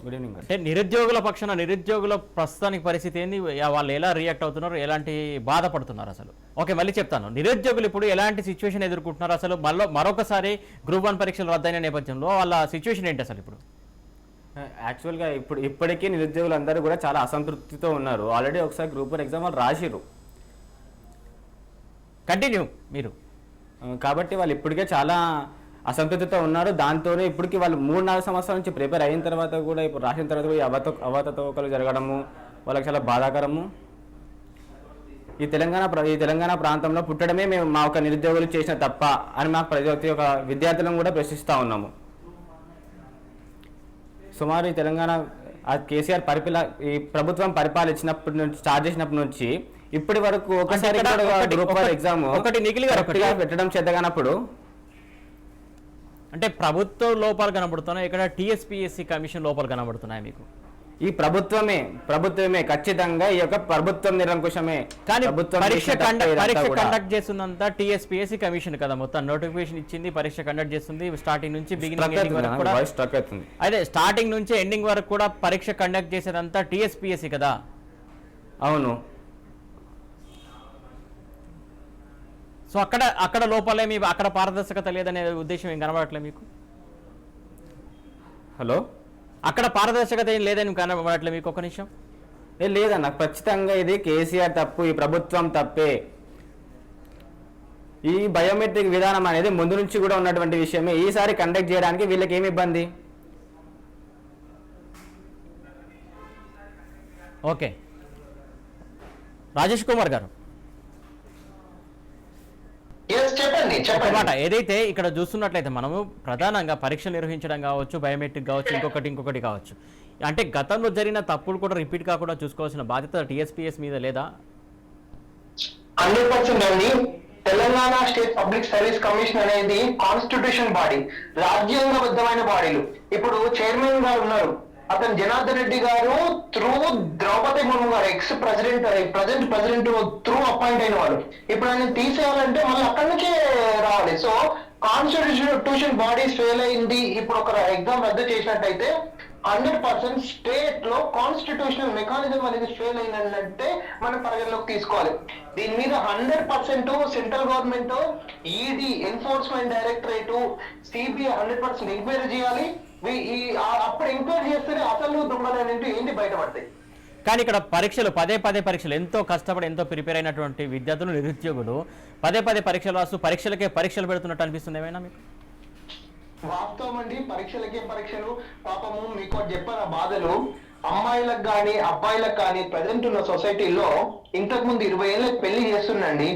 Good evening. అంటే నిరుద్యోగుల ప్రస్తుతానికి పరిస్థితి ఏంది, వాళ్ళు ఎలా రియాక్ట్ అవుతున్నారు, ఎలాంటి బాధపడుతున్నారు అసలు? ఓకే, మళ్ళీ చెప్తాను. నిరుద్యోగులు ఇప్పుడు ఎలాంటి సిచ్యువేషన్ ఎదుర్కొంటున్నారు అసలు? మరొకసారి గ్రూప్ 1 పరీక్షలు రద్దయిన నేపథ్యంలో వాళ్ళ సిచ్యువేషన్ ఏంటి అసలు ఇప్పుడు? యాక్చువల్గా ఇప్పటికీ నిరుద్యోగులు అందరూ కూడా చాలా అసంతృప్తితో ఉన్నారు. ఆల్రెడీ ఒకసారి గ్రూప్ 1 ఎగ్జామ్ వాళ్ళు రాసిరు. కంటిన్యూ మీరు. కాబట్టి వాళ్ళు ఇప్పటికే చాలా అసంతృప్తితో ఉన్నారు. దాంతోనే ఇప్పటికి వాళ్ళు 3-4 సంవత్సరాల నుంచి ప్రిపేర్ అయిన తర్వాత కూడా ఇప్పుడు రాసిన తర్వాత కూడా ఈ అవకతవకలు జరగడము వాళ్ళకి చాలా బాధాకరము. ఈ తెలంగాణ ప్రాంతంలో పుట్టడమే మేము మా ఒక నిరుద్యోగులు చేసిన తప్ప అని మాకు ప్రతి ఒక్క విద్యార్థులను కూడా ప్రశ్నిస్తూ ఉన్నాము. సుమారు ఈ తెలంగాణ కేసీఆర్ ఈ ప్రభుత్వం పరిపాలించినప్పటి నుంచి స్టార్ట్ చేసినప్పటి నుంచి ఇప్పటి వరకు ఒకసారి గ్రూప్ 1 ఎగ్జామ్ పెట్టడం చేతగానప్పుడు అంటే ప్రభుత్వ లోపాలు కనబడుతున్నాయి, ఇక్కడ టీఎస్పీఎస్సీ కమిషన్ లోపాలు కనబడుతున్నాయి మీకు? ఈ ప్రభుత్వమే ఖచ్చితంగా ఈ యొక్క ప్రభుత్వం నిరంకుశమే. కానీ పరీక్ష కండక్ట్ చేస్తున్నంత టీఎస్పీఎస్సీ కమిషన్ కదా, మొత్తం నోటిఫికేషన్ ఇచ్చింది, పరీక్ష కండక్ట్ చేస్తుంది స్టార్టింగ్ నుంచి బిగినింగ్ వరకు కూడా. అదే స్టార్టింగ్ నుంచి ఎండింగ్ వరకు కూడా పరీక్ష కండక్ట్ చేసేదంతా టీఎస్పీఎస్సీ కదా. అవును. సో అక్కడ లోపాలే మీ అక్కడ పారదర్శకత లేదనే ఉద్దేశం ఏం కనబడట్లేదు మీకు? హలో, అక్కడ పారదర్శకత ఏం లేదని కనబడట్లేదు మీకు? ఒక నిమిషం. లేదన్న, ఖచ్చితంగా ఇది కేసీఆర్ తప్పు, ఈ ప్రభుత్వం తప్పే. ఈ బయోమెట్రిక్ విధానం అనేది ముందు నుంచి కూడా ఉన్నటువంటి విషయమే. ఈసారి కండక్ట్ చేయడానికి వీళ్ళకి ఏమి ఇబ్బంది? ఓకే, రాజేష్ కుమార్ గారు చెప్పండి. ఏదైతే ఇక్కడ చూస్తున్నట్లయితే మనము ప్రధానంగా పరీక్షలు నిర్వహించడం కావచ్చు, బయోమెట్రిక్ కావచ్చు, ఇంకొకటి కావచ్చు, అంటే గతంలో జరిగిన తప్పులు కూడా రిపీట్ కాకుండా చూసుకోవాల్సిన బాధ్యత టీఎస్పీఎస్ మీద లేదా? 100% అండి. Telangana state public service commission అనేది కాన్స్టిట్యూషన్ బాడీ, రాజ్యాంగబద్ధమైన బాడీలు. ఇప్పుడు చైర్మన్ గారు ఉన్నారు, అతను జనార్దన్ రెడ్డి గారు త్రూ ద్రౌపది ముర్ము గారు X present president through appoint అయిన వాళ్ళు. ఇప్పుడు ఆయన తీసేయాలంటే మళ్ళీ అక్కడి నుంచే రావాలి. సో కాన్స్టిట్యూషన్ బాడీస్ ఫెయిల్ అయింది, ఇప్పుడు ఒక ఎగ్జామ్ రద్దు చేసినట్టయితే 100% స్టేట్ లో కాన్స్టిట్యూషనల్ మెకానిజం అనేది ఫెయిల్ అయిందంటే మనం పరిగణలోకి తీసుకోవాలి. దీని మీద 100% central government, ED, enforcement directorate, CBI 100% enquiry చేయాలి. అప్పుడు ఎంక్వైరీ చేస్తేనే అసలు దొంగలు అనేది ఏంటి బయటపడతాయి. కానీ ఇక్కడ పదే పరీక్షలు ఎంతో కష్టపడి ఎంతో ప్రిపేర్ అయినటువంటి విద్యార్థులు, నిరుద్యోగులు పదే పరీక్షలు రాస్తూ పరీక్షలు పెడుతున్నట్టు అనిపిస్తుంది ఏమైనా మీకు? వాస్తవం అండి, పరీక్షలకే పరీక్షలు. పాపము మీకు చెప్పిన బాధలు అమ్మాయిలకు కానీ అబ్బాయిలకు కానీ ప్రజెంట్ ఉన్న సొసైటీలో ఇంతకు ముందు 20 ఏళ్ళకి పెళ్లి చేస్తుండండి.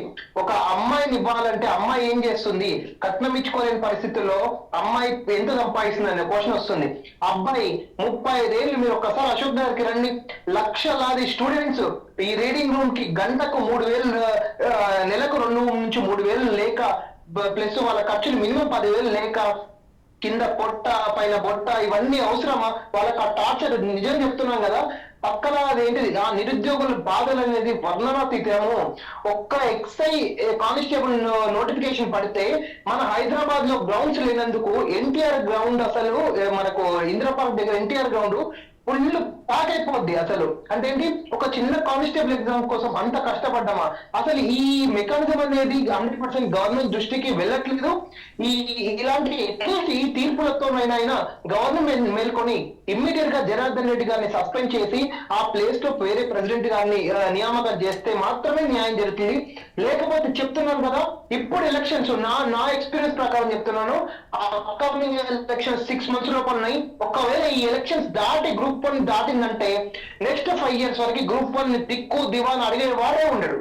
ఒక అమ్మాయిని ఇవ్వాలంటే అమ్మాయి ఏం చేస్తుంది? కట్నం ఇచ్చుకోలేని పరిస్థితుల్లో అమ్మాయి ఎంత సంపాదిస్తుంది అనే క్వశ్చన్ వస్తుంది. అబ్బాయి 35 ఏళ్ళు, మీరు ఒక్కసారి అశోక్ నగర్కి రండి, లక్షలాది స్టూడెంట్స్ ఈ రీడింగ్ రూమ్ కి గంటకు 3,000, నెలకు 2 నుంచి 3,000 లేక, ప్లస్ వాళ్ళ ఖర్చులు మినిమం 10,000 లేక, కింద పొట్ట పైన బొట్ట ఇవన్నీ అవసరమా? వాళ్ళకి ఆ టార్చర్ నిజం చెప్తున్నాం కదా. పక్కన అదేంటిది ఆ నిరుద్యోగుల బాధలు అనేది వర్ణనాతీతము. ఒక్క ఎక్సై కానిస్టేబుల్ నోటిఫికేషన్ పడితే మన హైదరాబాద్ లో గ్రౌండ్స్ లేనందుకు ఎన్టీఆర్ గ్రౌండ్, అసలు మనకు ఇందిరా పార్క్ దగ్గర ఎన్టీఆర్ గ్రౌండ్ ఫుల్ ప్యాక్ అయిపోద్ది. అసలు అంటే ఏంటి, ఒక చిన్న కానిస్టేబుల్ ఎగ్జామ్ కోసం అంత కష్టపడ్డామా? అసలు ఈ మెకానిజం అనేది 100% గవర్నమెంట్ దృష్టికి వెళ్ళట్లేదు. ఇలాంటి తీర్పులతోనైనా గవర్నమెంట్ మేల్కొని ఇమ్మీడియట్ గా జనార్దన్ రెడ్డి గారిని సస్పెండ్ చేసి ఆ ప్లేస్ లో వేరే ప్రెసిడెంట్ గారిని నియామకం చేస్తే మాత్రమే న్యాయం జరుగుతుంది. లేకపోతే చెప్తున్నాను కదా, ఇప్పుడు ఎలక్షన్స్ నా ఎక్స్పీరియన్స్ ప్రకారం చెప్తున్నాను, అప్కమింగ్ ఎలక్షన్స్ 6 months లోపు ఉన్నాయి. ఒకవేళ ఈ ఎలక్షన్స్ దాటి గ్రూప్ 1 దాటిందంటే నెక్స్ట్ 5 years వరకు గ్రూప్ 1 దిక్కు దివాన్ అడిగే వాడే ఉండడు.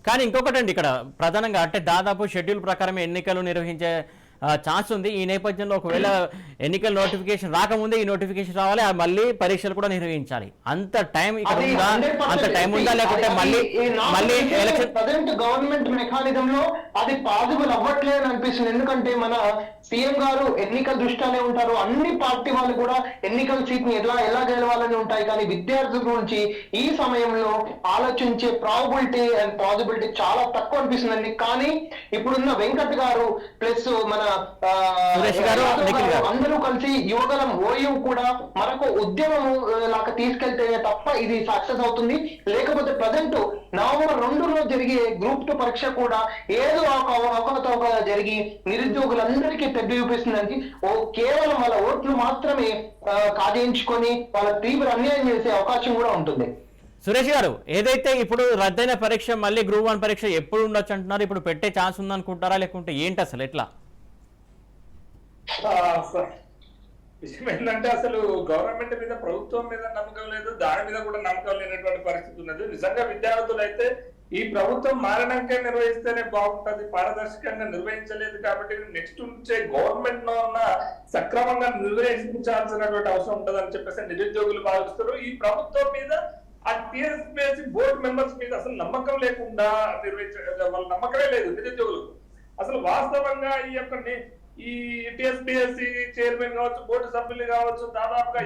కానీ ఇంకొకటి అండి, ఇక్కడ ప్రధానంగా అంటే దాదాపు షెడ్యూల్ ప్రకారం ఎన్నికలు నిర్వహించే ఛాన్స్ ఉంది. ఈ నేపథ్యంలో ఒకవేళ ఎన్నికల నోటిఫికేషన్ రాకముందే ఈ నోటిఫికేషన్ రావాలి, మళ్ళీ పరీక్షలు కూడా నిర్వహించాలి. అంత టైం ఇక్కడ ఉందా? అంత టైం ఉందా? లేకుంటే మళ్ళీ ఎలక్షన్ ప్రజెంట్ గవర్నమెంట్ మెకానిజం లో అది పాసిబుల్ అవ్వట్లేదు అనిపిస్తుంది. ఎందుకంటే మన సీఎం గారు ఎన్నికల దృష్టిలోనే ఉంటారు, అన్ని పార్టీ వాళ్ళు కూడా ఎన్నికల సీట్ ని ఎలా గెలవాలని ఉంటాయి. కానీ విద్యార్థుల గురించి ఈ సమయంలో ఆలోచించే ప్రాబిలిటీ అండ్ పాసిబిలిటీ చాలా తక్కువ అనిపిస్తుందండి. కానీ ఇప్పుడున్న వెంకట్ గారు ప్లస్ మన అందరూ కలిసి యువగలం ఓయూ కూడా మనకు ఉద్యమం లాగా తీసుకెళ్తేనే తప్ప ఇది సక్సెస్ అవుతుంది. లేకపోతే ప్రజెంట్ November 2 జరిగే గ్రూప్ 2 పరీక్ష కూడా ఏదో ఒక జరిగి నిరుద్యోగులందరికీ పెద్ద చూపిస్తుందండి. కేవలం వాళ్ళ ఓట్లు మాత్రమే కాజేయించుకొని వాళ్ళ తీవ్ర అన్యాయం చేసే అవకాశం కూడా ఉంటుంది. సురేష్ గారు, ఏదైతే ఇప్పుడు రద్దయిన పరీక్ష మళ్ళీ గ్రూప్ 1 పరీక్ష ఎప్పుడు ఉండొచ్చు అంటున్నారు? ఇప్పుడు పెట్టే ఛాన్స్ ఉందనుకుంటారా లేకుంటే ఏంటి అసలు ఎట్లా? విషయం ఏంటంటే అసలు గవర్నమెంట్ మీద, ప్రభుత్వం మీద నమ్మకం లేదు, దాని మీద కూడా నమ్మకం లేనటువంటి పరిస్థితి ఉన్నది. నిజంగా విద్యార్థులు అయితే ఈ ప్రభుత్వం మారినాకే నిర్వహిస్తేనే బాగుంటది, పారదర్శకంగా నిర్వహించలేదు కాబట్టి నెక్స్ట్ నుంచే గవర్నమెంట్ లో ఉన్న సక్రమంగా నిర్వహించాల్సినటువంటి అవసరం ఉంటదని చెప్పేసి నిరుద్యోగులు భావిస్తారు. ఈ ప్రభుత్వం మీద, ఆ టీఎస్పీఎస్సీ బోర్డు మెంబర్స్ మీద అసలు నమ్మకం లేకుండా వాళ్ళ నమ్మకమే లేదు నిరుద్యోగులకు. అసలు వాస్తవంగా ఈ టీఎస్పీఎస్సీ చైర్మన్ కావచ్చు, బోర్డు సభ్యులు కావచ్చు, దాదాపుగా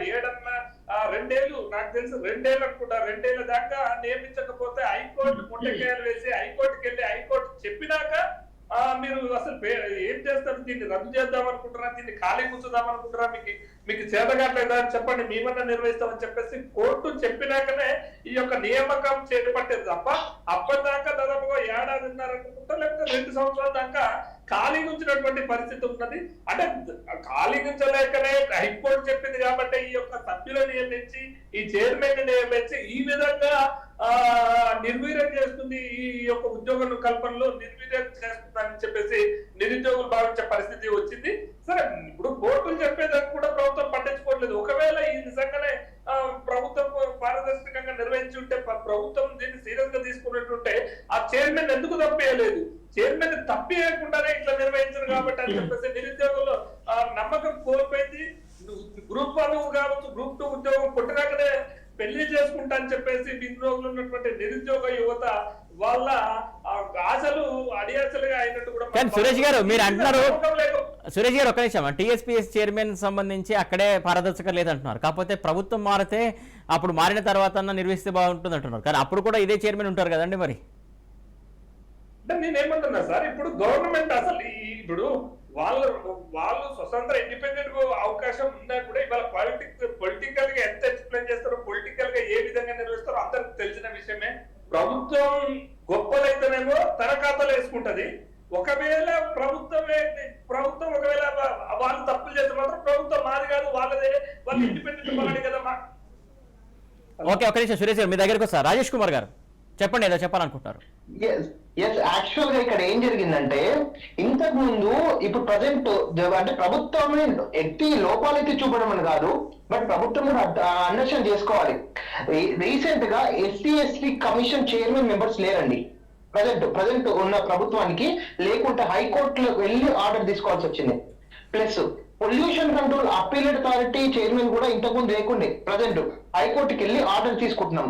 2 నాకు తెలిసి 2 అనుకుంటా, 2 దాకా నియమించకపోతే హైకోర్టు ముట్టకాయలు వేసి హైకోర్టుకి వెళ్ళి హైకోర్టు చెప్పినాక మీరు అసలు ఏం చేస్తారు? దీన్ని రద్దు చేద్దాం అనుకుంటారా, దీన్ని ఖాళీ కూర్చుదాం అనుకుంటారా, మీకు చేతగాట్లేదా చెప్పండి, మేమన్నా నిర్వహిస్తామని చెప్పేసి కోర్టు చెప్పినాకనే ఈ యొక్క నియామకం చేపట్టేది తప్ప అప్పటిదాకా దాదాపుగా 1.5 అనుకుంటా, లేకపోతే 2 సంవత్సరాల దాకా ఖాళీ ఉంచినటువంటి పరిస్థితి ఉన్నది. అంటే ఖాళీ ఉంచలేకనే హైకోర్టు చెప్పింది కాబట్టి ఈ యొక్క సభ్యులను నియమించి, ఈ చైర్మన్ నియమించి ఈ విధంగా నిర్వీర్యం చేస్తుంది, ఈ యొక్క ఉద్యోగ కల్పనలో నిర్వీర్యం చేస్తుందని చెప్పేసి నిరుద్యోగులు భావించే పరిస్థితి వచ్చింది. సరే, ఇప్పుడు కోర్టులు చెప్పేదానికి కూడా ప్రభుత్వం పట్టించుకోవట్లేదు. ఒకవేళ ఈ నిజంగానే ప్రభుత్వం పారదర్శకంగా నిర్వహించి ఉంటే, ప్రభుత్వం దీన్ని సీరియస్ గా తీసుకున్నట్టుంటే ఆ చైర్మన్ ఎందుకు తప్పేయలేదు? చైర్మన్ తప్పేయకుండానే ఇట్లా నిర్వహించారు కాబట్టి అని చెప్పేసి నిరుద్యోగులు నమ్మకం కోల్పోయింది. గ్రూప్ 1 కావచ్చు, గ్రూప్ 2 ఉద్యోగం పుట్టినాకనే పెళ్లి చేసుకుంటా అని చెప్పేసి నిరుద్యోగులు ఉన్నటువంటి నిరుద్యోగ యువత వాళ్ళ ఆశలు అడియాసలుగా అయినట్టు కూడా. కానీ సురేష్ గారు మీరు అంటున్నారు, సురేష్ గారు ఒక నిమిషం, టీఎస్పీఎస్ చైర్మన్ సంబంధించి అక్కడే పారదర్శకత లేదంటున్నారు. కాకపోతే ప్రభుత్వం మారితే అప్పుడు మారిన తర్వాత నిర్వహిస్తే బాగుంటుంది అంటున్నారు. కానీ అప్పుడు కూడా ఇదే చైర్మన్ ఉంటారు కదండి మరి. అంటే నేనేమంటున్నా సార్, ఇప్పుడు గవర్నమెంట్ అసలు ఇప్పుడు వాళ్ళు స్వతంత్ర ఇండిపెండెంట్ అవకాశం ఉన్నా కూడా ఇవాళ పొలిటికల్ గా ఎంత ఎక్స్ప్లెయిన్ చేస్తారో, పొలిటికల్ గా ఏ విధంగా నిర్వహిస్తారో అందరికి తెలిసిన విషయమే. ప్రభుత్వం గొప్పలైతేనేమో తన ఖాతాలో వేసుకుంటది. ఒకవేళ ప్రభుత్వం ఒకవేళ వాళ్ళు తప్పులు చేస్తే మాత్రం ప్రభుత్వం మాది కాదు, వాళ్ళదే, వాళ్ళు ఇండిపెండెంట్ బాడీ కదా. ఓకే, ఒక నిమిషం సురేష్ గారు మీ దగ్గరకు వస్తారు. రాజేష్ కుమార్ గారు చెప్పండి, ఏదో చెప్పాలనుకుంటున్నారు. యాక్చువల్ గా ఇక్కడ ఏం జరిగిందంటే, ఇంతకు ముందు ఇప్పుడు ప్రజెంట్ అంటే ప్రభుత్వం ఎట్టి లోపాలైతే చూపడం అని కాదు, బట్ ప్రభుత్వం కూడా అండర్స్టాండ్ చేసుకోవాలి. రీసెంట్ గా ఎస్సీ కమిషన్ చైర్మన్ మెంబర్స్ లేరండి ప్రజెంట్ ఉన్న ప్రభుత్వానికి. లేకుంటే హైకోర్టులో వెళ్ళి ఆర్డర్ తీసుకోవాల్సి వచ్చింది. Plus pollution control appellate authority chairman కూడా ఇంతకుముందు లేకుండే, ప్రజెంట్ హైకోర్టుకి వెళ్ళి ఆర్డర్ తీసుకుంటున్నాం.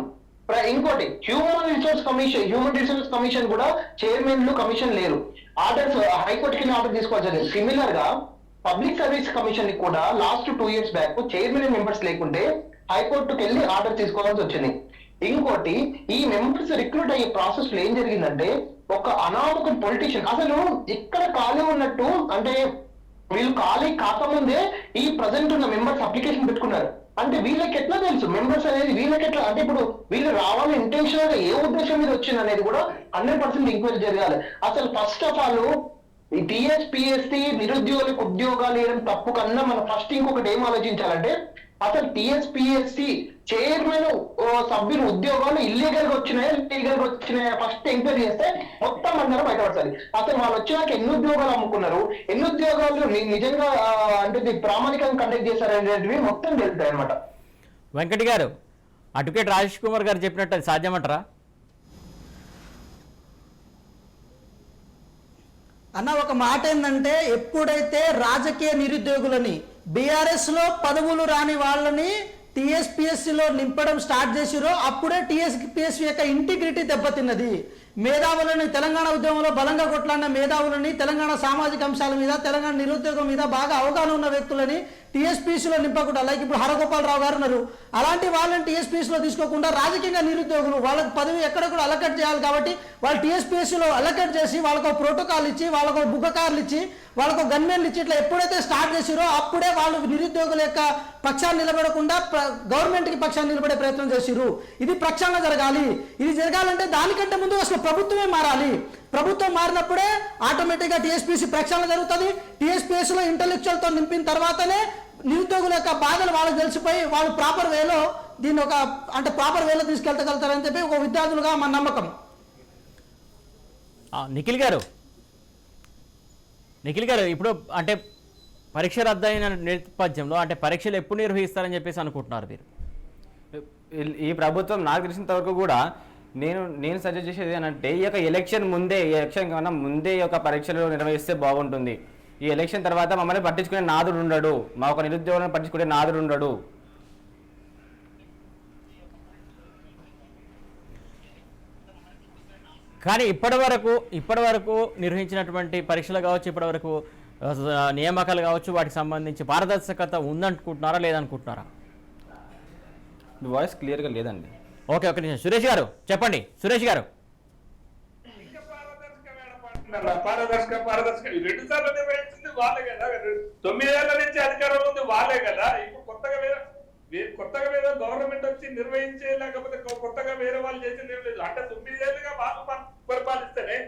ఇంకోటి హ్యూమన్ రిసోర్స్ కమిషన్ కూడా చైర్మన్లు కమిషన్ లేరు. ఆర్డర్స్ హైకోర్టుకి ఆర్డర్ తీసుకోవాల్సి. సిమిలర్ గా పబ్లిక్ సర్వీస్ కమిషన్ ని కూడా last 2 years back chairman members లేకుంటే హైకోర్టుకి వెళ్ళి ఆర్డర్ తీసుకోవాల్సి వచ్చింది. ఇంకోటి, ఈ మెంబర్స్ రిక్రూట్ అయ్యే ప్రాసెస్ లో ఏం జరిగిందంటే, ఒక అనామక పొలిటీషియన్ అసలు ఇక్కడ ఖాళీ ఉన్నట్టు, అంటే వీళ్ళు ఖాళీ కాకముందే ఈ ప్రజెంట్ ఉన్న మెంబర్స్ అప్లికేషన్ పెట్టుకున్నారు. అంటే వీళ్ళకి ఎట్లా తెలుసు మెంబర్స్ అనేది, వీళ్ళకి ఎట్లా అంటే ఇప్పుడు వీళ్ళు రావాలని ఇంటెన్షనల్ గా ఏ ఉద్దేశం మీద వచ్చింది అనేది కూడా 100% ఎంక్వైరీ జరగాలి. అసలు ఫస్ట్ ఆఫ్ ఆల్ ఈ టీఎస్పీఎస్సీ నిరుద్యోగులకు ఉద్యోగాలు ఇవ్వడం తప్పు కన్నా మనం ఫస్ట్ ఇంకొకటి ఏం ఆలోచించాలంటే, అసలు టీఎస్పీఎస్సీ చైర్మన్ సభ్యుల ఉద్యోగాలు ఇల్లీగల్ గా వచ్చినాయా లీగల్ గా వచ్చినాయా ఫస్ట్ ఎంక్వైరీ చేస్తే మొత్తం అందరం బయటపడతారు. అసలు వాళ్ళు వచ్చినాక ఎన్ని ఉద్యోగాలు అమ్ముకున్నారు, ఎన్ని ఉద్యోగాలు నిజంగా అంటే ప్రామాణికంగా కండక్ట్ చేశారు అనేటివి మొత్తం తెలుస్తాయి అనమాట. వెంకట్ గారు, అడ్వకేట్ రాజేష్ కుమార్ గారు చెప్పినట్టు అది సాధ్యమంటారా? అన్న ఒక మాట ఏంటంటే, ఎప్పుడైతే రాజకీయ నిరుద్యోగులని బీఆర్ఎస్ లో పదవులు రాని వాళ్ళని టీఎస్పీఎస్సీలో నింపడం స్టార్ట్ చేసిరో అప్పుడే టీఎస్పీఎస్సీ యొక్క ఇంటిగ్రిటీ దెబ్బతిన్నది. మేధావులని తెలంగాణ ఉద్యమంలో బలంగా కొట్లాడిన మేధావులని, తెలంగాణ సామాజిక అంశాల మీద, తెలంగాణ నిరుద్యోగం మీద బాగా అవగాహన ఉన్న వ్యక్తులని టీఎస్పీసీలో నింపకుండా, లైక్ ఇప్పుడు హరగోపాలరావు గారు ఉన్నారు, అలాంటి వాళ్ళని టీఎస్పీసీలో తీసుకోకుండా రాజకీయంగా నిరుద్యోగులు వాళ్ళకి పదవి ఎక్కడ కూడా అలకట్ చేయాలి కాబట్టి వాళ్ళు టీఎస్పీఎస్సీలో అలకట్ చేసి వాళ్ళకు ప్రోటోకాల్ ఇచ్చి, వాళ్ళకు బుగ్గ కార్లు ఇచ్చి, వాళ్ళకు గన్మెన్లు ఇచ్చి ఇట్లా ఎప్పుడైతే స్టార్ట్ చేసిరో అప్పుడే వాళ్ళు నిరుద్యోగుల యొక్క పక్షాన్ని నిలబడకుండా గవర్నమెంట్కి పక్షాన్ని నిలబడే ప్రయత్నం చేసిరు. ఇది ప్రక్షాళన జరగాలి. ఇది జరగాలంటే దానికంటే ముందు అసలు ప్రభుత్వమే మారాలి. ప్రభుత్వం మారినప్పుడే ఆటోమేటిక్గా టీఎస్పీసీ ప్రక్షాళన జరుగుతుంది. టీఎస్పీఎస్సీలో ఇంటెలెక్చువల్తో నింపిన తర్వాతనే నిరుద్యోగుల యొక్క బాధలు వాళ్ళకి తెలిసిపోయి వాళ్ళు ప్రాపర్ వేలో దీన్ని ప్రాపర్ వేలో తీసుకెళ్తగలుగుతారని చెప్పి ఒక విద్యార్థులుగా మన నమ్మకం. నిఖిల్ గారు ఇప్పుడు అంటే పరీక్ష రద్దయిన నేపథ్యంలో అంటే పరీక్షలు ఎప్పుడు నిర్వహిస్తారని చెప్పేసి అనుకుంటున్నారు మీరు? ఈ ప్రభుత్వం నాకు తెలిసినంత వరకు కూడా నేను సజెస్ట్ చేసేది ఏంటంటే ఈ యొక్క ఎలక్షన్ కన్నా ముందే ఈ యొక్క పరీక్షలు నిర్వహిస్తే బాగుంటుంది. ఈ ఎలక్షన్ తర్వాత మమ్మల్ని పట్టించుకునే నాదుడు ఉండడు, మా ఒక నిరుద్యోగులను పట్టించుకునే నాదుడు ఉండడు. కానీ ఇప్పటి వరకు నిర్వహించినటువంటి పరీక్షలు కావచ్చు, ఇప్పటివరకు నియామకాలు కావచ్చు, వాటికి సంబంధించి పారదర్శకత ఉందనుకుంటున్నారా లేదనుకుంటున్నారా? మీ వాయిస్ క్లియర్గా లేదండి. ఓకే, ఒక నిమిషం. సురేష్ గారు చెప్పండి. సురేష్ గారు, ఇంకా పారదర్శక 2 సార్లు నిర్వహించింది వాళ్ళే కదా, 9 ఏళ్ల నుంచి అధికారం ఉంది వాళ్ళే కదా. ఇప్పుడు కొత్తగా వేరే గవర్నమెంట్ వచ్చి నిర్వహించే, లేకపోతే కొత్తగా వేరే వాళ్ళు చేసి నిర్వహించు అంటే 9 ఏళ్ళుగా వాళ్ళు పరిపాలిస్తేనే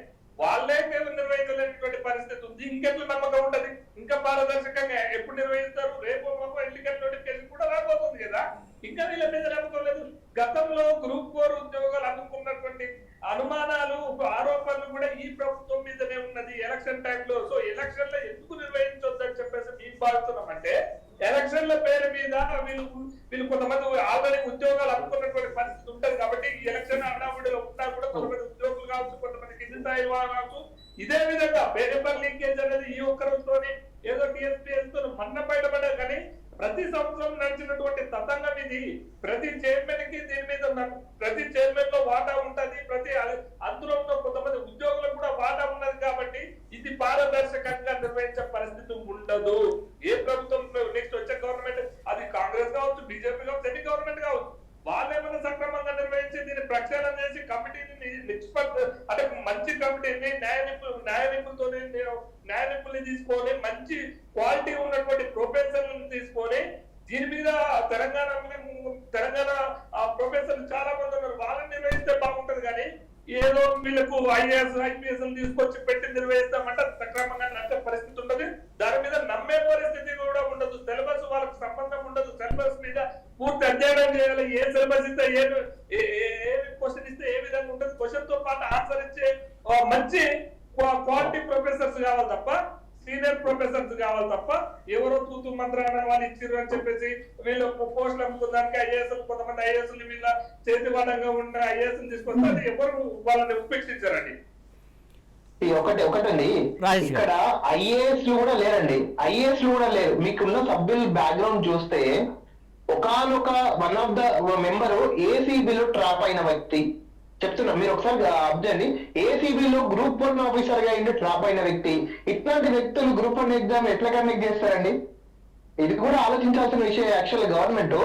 వాళ్ళే నిర్వహించలేనటువంటి పరిస్థితి ఉంది. ఇంకెట్లా నమ్మకం ఉంటది? ఇంకా పారదర్శకంగా ఎప్పుడు నిర్వహిస్తారు? రేపు ఎన్నికల నోటిఫికేషన్ కూడా రాబోతుంది కదా. ఇంకా వీళ్ళ మీద నమ్మకం లేదు. గతంలో గ్రూప్ 4 ఉద్యోగాలు అందుకున్నటువంటి అనుమానాలు, ఆరోపణలు కూడా ఈ ప్రభుత్వం మీదనే ఉన్నది ఎలక్షన్ టైంలో. సో ఎలక్షన్ లో ఎందుకు నిర్వహించొద్దని చెప్పేసి మేము భావిస్తున్నామంటే, ఎలక్షన్ల పేరు మీద వీళ్ళు కొంతమంది ఆల్రెడీ ఉద్యోగాలు అందుకున్నటువంటి పరిస్థితి ఉంటది కాబట్టి ఈ ఎలక్షన్ అన్నాడు ఉన్నా కూడా కొంతమంది ఉద్యోగులు కావచ్చు, కొంతమంది కింది స్థాయి కావచ్చు. ఇదే విధంగా పేపర్ లీకేజ్ అనేది ఈ ఒక్క రోజుతోనే ఏదో టీఎస్పీఎస్ తో మన్న బయటపడ్డారు. కానీ ప్రతి సంవత్సరం నడిచినటువంటి తతంగం ఇది. ప్రతి చైర్మన్ కి దీని మీద ప్రతి చైర్మన్ లో వాటా ఉంటది, ప్రతి అందులో కొంతమంది ఉద్యోగులకు కూడా వాటా ఉన్నది. కాబట్టి ఇది పారదర్శకంగా నిర్వహించే పరిస్థితి ఉండదు. ఏ ప్రభుత్వం నెక్స్ట్ వచ్చే గవర్నమెంట్, అది కాంగ్రెస్ కావచ్చు, బీజేపీ కావచ్చు, ఎన్ని గవర్నమెంట్ కావచ్చు, వాళ్ళేమైనా సక్రమంగా నిర్వహించి దీన్ని ప్రక్షాళన చేసి కమిటీని అంటే మంచి కమిటీని న్యాయ నిపుణుల్ని తీసుకొని మంచి క్వాలిటీ ఉన్నటువంటి ప్రొఫెసర్లను తీసుకొని దీని మీద తెలంగాణ ప్రొఫెసర్లు చాలా మంది ఉన్నారు, వాళ్ళని నిర్వహిస్తే బాగుంటది. కానీ ఏదో వీళ్ళకు ఐపీఎస్ తీసుకొచ్చి పెట్టి నిర్వహిస్తామంటే సక్రమంగా నచ్చే పరిస్థితి ఉండదు. దాని మీద నమ్మే పరిస్థితి కూడా ఉండదు. సిలబస్ వాళ్ళకి సంబంధం ఉండదు. సిలబస్ మీద పూర్తి అధ్యయనం చేయాలి. ఏ సిలబస్ ఇస్తే ఏ క్వశ్చన్ ఇస్తే ఏ విధంగా ఉంటుంది, క్వశ్చన్ తో పాటు ఆన్సర్ ఇచ్చే మంచి క్వాలిటీ ప్రొఫెసర్స్ కావాలి తప్ప, సీనియర్ ప్రొఫెసర్స్ కావాలి తప్ప, ఎవరో తూతు మంత్రాన్ని వాళ్ళు ఇచ్చిర్రు అని చెప్పేసి వీళ్ళు పోస్టులు అమ్ముకోవడానికి ఐఏఎస్ కొంతమంది ఐఏఎస్ వీళ్ళ చేతివాడంగా ఉన్న ఐఏఎస్ తీసుకొస్తారు. ఎవరు వాళ్ళని ఉపేక్షించారండి. ఒకటండి, ఇక్కడ ఐఏఎస్ కూడా లేరండి, ఐఏఎస్ కూడా లేరు. మీకున్న సభ్యుల బ్యాక్గ్రౌండ్ చూస్తే ఒకానొక వన్ ఆఫ్ ద మెంబరు ఏసీబీలో ట్రాప్ అయిన వ్యక్తి చెప్తున్నా, మీరు ఒకసారి అబ్జర్వ్. ఏసీబీలో గ్రూప్ 1 ఆఫీసర్ గా ఇండి ట్రాప్ అయిన వ్యక్తి. ఇట్లాంటి వ్యక్తులు గ్రూప్ 1 ఎగ్జామ్ ఎట్లా కండక్ట్ చేస్తారండి? ఇది కూడా ఆలోచించాల్సిన విషయం. యాక్చువల్ గవర్నమెంట్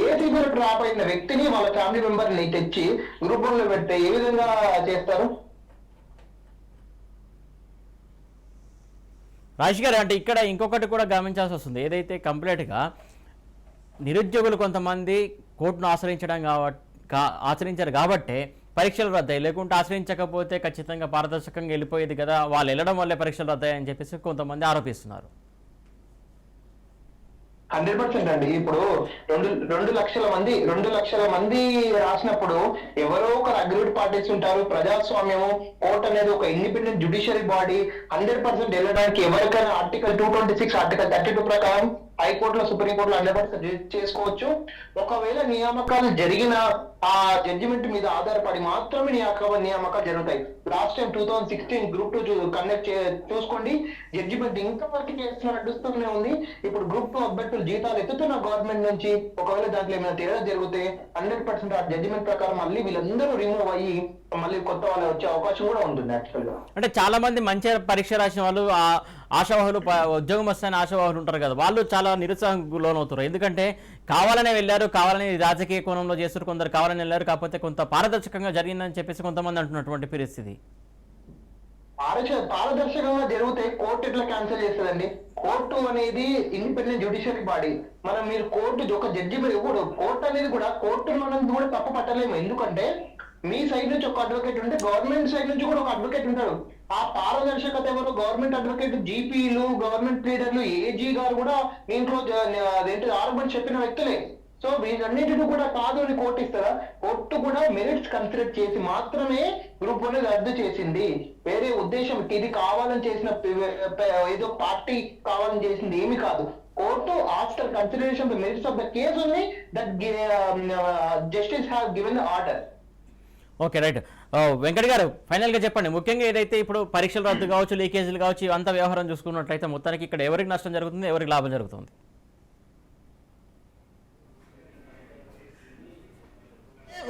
ఏసీబీలో ట్రాప్ అయిన వ్యక్తిని వాళ్ళ ఫ్యామిలీ మెంబర్ ని తెచ్చి గ్రూప్ 1 లో పెడితే ఏ విధంగా చేస్తారు? రాజేష్ గారు, అంటే ఇక్కడ ఇంకొకటి కూడా గమనించాల్సి వస్తుంది. ఏదైతే కంప్లీట్గా నిరుద్యోగులు కొంతమంది కోర్టును ఆశ్రయించారు కాబట్టే పరీక్షలు రద్దయ్యాయి. లేకుంటే ఆశ్రయించకపోతే ఖచ్చితంగా పారదర్శకంగా వెళ్ళిపోయేది కదా, వాళ్ళు వెళ్ళడం వల్లే పరీక్షలు రద్దయ్యాయని చెప్పేసి కొంతమంది ఆరోపిస్తున్నారు. 100% అండి. ఇప్పుడు 2 లక్షల మంది రాసినప్పుడు ఎవరో ఒకరు అగ్రిడ్ పార్టీస్ ఉంటారు. ప్రజాస్వామ్యము, కోర్టు అనేది ఒక ఇండిపెండెంట్ జ్యుడిషియరీ బాడీ. 100% వెళ్ళడానికి ఎవరికైనా ఆర్టికల్ 226, ఆర్టికల్ 32 ప్రకారం హైకోర్టులో, సుప్రీంకోర్టులో 100% చేసుకోవచ్చు. ఒకవేళ నియామకాలు జరిగిన ఆ జడ్జిమెంట్ మీద ఆధారపడి మాత్రమే నియామకాలు జరుగుతాయి. లాస్ట్ టైం 2016 గ్రూప్ 2 కండక్ట్ చూసుకోండి, జడ్జిమెంట్ ఇంకా వరకు కేసులు నడుస్తూనే ఉంది. ఇప్పుడు గ్రూప్ 2 అభ్యర్థులు జీతాలు ఎత్తుతున్న గవర్నమెంట్ నుంచి. ఒకవేళ దాంట్లో ఏమైనా తేడా జరిగితే 100% ఆ జడ్జిమెంట్ ప్రకారం మళ్ళీ వీళ్ళందరూ రిమూవ్ అయ్యి మళ్ళీ కొత్త వాళ్ళు వచ్చే అవకాశం కూడా ఉంటుంది. యాక్చువల్గా అంటే చాలా మంది మంచి పరీక్ష రాసిన వాళ్ళు, ఆశావాహులు, ఉద్యోగం వస్తాయని ఆశావాహులు ఉంటారు కదా, వాళ్ళు చాలా నిరుత్సాహంకు లోనవుతారు. ఎందుకంటే కావాలనే వెళ్ళారు, కావాలని రాజకీయ కోణంలో చేస్తారు, కొందరు కావాలని వెళ్ళారు, కాకపోతే కొంత పారదర్శకంగా జరిగిందని చెప్పేసి కొంతమంది అంటున్నటువంటి పరిస్థితి. పారదర్శకంగా జరిగితే కోర్టు ఎట్లా క్యాన్సిల్ చేస్తుందండి? కోర్టు అనేది ఇండిపెండెంట్ జ్యుడిషియరీ బాడీ. మీరు కోర్టు ఒక జడ్జిమెంట్ కూడా, కోర్టు అనేది కూడా, కోర్టు మనం కూడా తప్పు పట్టలేము. ఎందుకంటే మీ సైడ్ నుంచి ఒక అడ్వకేట్ ఉంటే గవర్నమెంట్ సైడ్ నుంచి కూడా ఒక అడ్వకేట్ ఉంటాడు. ఆ పారదర్శకత ఎవరు? గవర్నమెంట్ అడ్వకేట్, జీపీలు, గవర్నమెంట్ లీడర్లు, ఏజీ గారు కూడా ఇంట్లో అదేంటి ఆర్గ్యుమెంట్ చెప్పిన వ్యక్తులే. సో వీటన్నిటిని కూడా కాదు అని కోర్టు ఇస్తారా? కోర్టు కూడా మెరిట్స్ కన్సిడర్ చేసి మాత్రమే గ్రూప్ 1 రద్దు చేసింది. వేరే ఉద్దేశం ఇది కావాలని చేసిన ఏదో పార్టీ కావాలని చేసింది ఏమి కాదు. Court after consideration the merits of the case only that justice have given the order. Okay right. Venkat గారు ఫైనల్గా చెప్పండి, ముఖ్యంగా ఏదైతే ఇప్పుడు పరీక్షలు రద్దు కావచ్చు, లీకేజీలు కావచ్చు, ఇవంతా వ్యవహారం చూసుకున్నట్లయితే మొత్తానికి ఇక్కడ ఎవరికి నష్టం జరుగుతుంది, ఎవరికి లాభం జరుగుతుంది?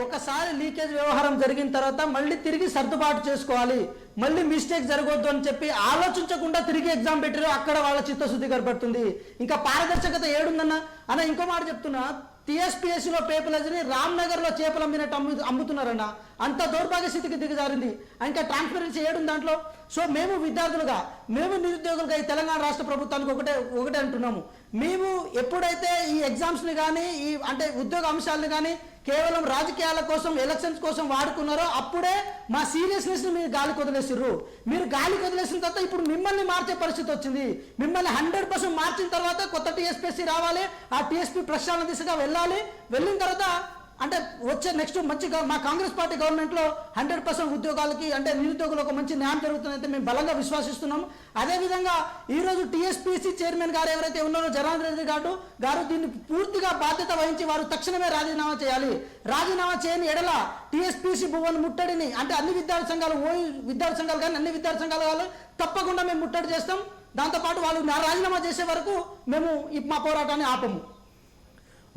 ఒకసారి లీకేజ్ వ్యవహారం జరిగిన తర్వాత మళ్ళీ తిరిగి సర్దుబాటు చేసుకోవాలి, మళ్ళీ మిస్టేక్ జరగొద్దు అని చెప్పి ఆలోచించకుండా తిరిగి ఎగ్జామ్ పెట్టారు. అక్కడ వాళ్ళ చిత్తశుద్ధి కనపడుతుంది. ఇంకా పారదర్శకత ఏడుందన్న అన్న. ఇంకో మాట చెప్తున్నా, టీఎస్పీఎస్సీలో పేపర్లని రామ్నగర్లో చేపలు అమ్మినట్టు అమ్ముతున్నారన్న. అంత దౌర్భాగ్య స్థితికి దిగజారింది. ఇంకా ట్రాన్స్పరెన్సీ ఏడుంది దాంట్లో. సో మేము విద్యార్థులుగా, మేము నిరుద్యోగులుగా ఈ తెలంగాణ రాష్ట్ర ప్రభుత్వానికి ఒకటే అంటున్నాము. మేము ఎప్పుడైతే ఈ ఎగ్జామ్స్ని కానీ ఈ అంటే ఉద్యోగ అంశాలను కానీ కేవలం రాజకీయాల కోసం, ఎలక్షన్స్ కోసం వాడుకున్నారో అప్పుడే మా సీరియస్నెస్ని మీరు గాలికి వదిలేసిర్రు. మీరు గాలికి వదిలేసిన తర్వాత ఇప్పుడు మిమ్మల్ని మార్చే పరిస్థితి వచ్చింది. మిమ్మల్ని 100% మార్చిన తర్వాత కొత్త టీఎస్పీఎస్సీ రావాలి, ఆ టీఎస్పీ ప్రక్షాళన దిశగా వెళ్ళాలి. వెళ్ళిన తర్వాత అంటే వచ్చే నెక్స్ట్ మంచి మా కాంగ్రెస్ పార్టీ గవర్నమెంట్లో 100% ఉద్యోగాలకి అంటే నిరుద్యోగులకు మంచి న్యాయం జరుగుతుందైతే మేము బలంగా విశ్వసిస్తున్నాము. అదేవిధంగా ఈరోజు టీఎస్పీసీ చైర్మన్ గారు ఎవరైతే ఉన్నారో జనార్దన్ రెడ్డి గారు దీన్ని పూర్తిగా బాధ్యత వహించి వారు తక్షణమే రాజీనామా చేయాలి. రాజీనామా చేయని ఎడల టీఎస్పీసీ భువన్ ముట్టడిని అంటే అన్ని విద్యార్థి సంఘాలు విద్యార్థి సంఘాలు కానీ అన్ని విద్యార్థి సంఘాలు కానీ తప్పకుండా మేము ముట్టడి చేస్తాం. దాంతోపాటు వాళ్ళు రాజీనామా చేసే వరకు మేము మా పోరాటాన్ని ఆపము.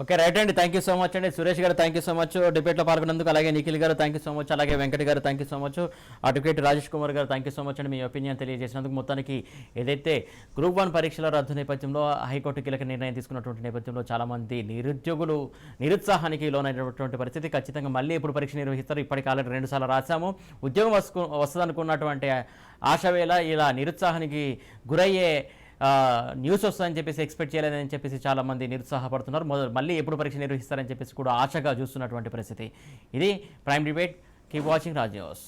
ఓకే రైట్ అండి, థ్యాంక్ యూ సో మచ్ అండి. సురేష్ గారు థ్యాంక్ యూ సో మచ్ డిబేట్లో పాల్గొన్నందుకు. అలాగే నిఖిల్ గారు థ్యాంక్ యూ సో మచ్. అలాగే వెంకట్ గారు thank you so much. Advocate Rajesh Kumar గారు థ్యాంక్ యూ సో మచ్ అండి, మీ ఒపీనియన్ తెలియజేసినందుకు. మొత్తానికి ఏదైతే గ్రూప్ 1 పరీక్షల రద్దు నేపథ్యంలో హైకోర్టు కీలక నిర్ణయం తీసుకున్నటువంటి నేపథ్యంలో చాలామంది నిరుద్యోగులు నిరుత్సాహానికి లోనైనటువంటి పరిస్థితి. ఖచ్చితంగా మళ్ళీ ఎప్పుడు పరీక్ష నిర్వహిస్తారు, ఇప్పటికి ఆల్రెడీ 2 సార్లు రాశాము, ఉద్యోగం వస్తుందనుకున్నటువంటి ఆశవేళ ఇలా నిరుత్సాహానికి గురయ్యే న్యూస్ వస్తుందని చెప్పేసి ఎక్స్పెక్ట్ చేయలేదని చెప్పేసి చాలామంది నిరుత్సాహపడుతున్నారు. మళ్ళీ ఎప్పుడు పరీక్ష నిర్వహిస్తారని చెప్పేసి కూడా ఆశగా చూస్తున్నటువంటి పరిస్థితి. ఇది prime debate. Keep watching Raj news.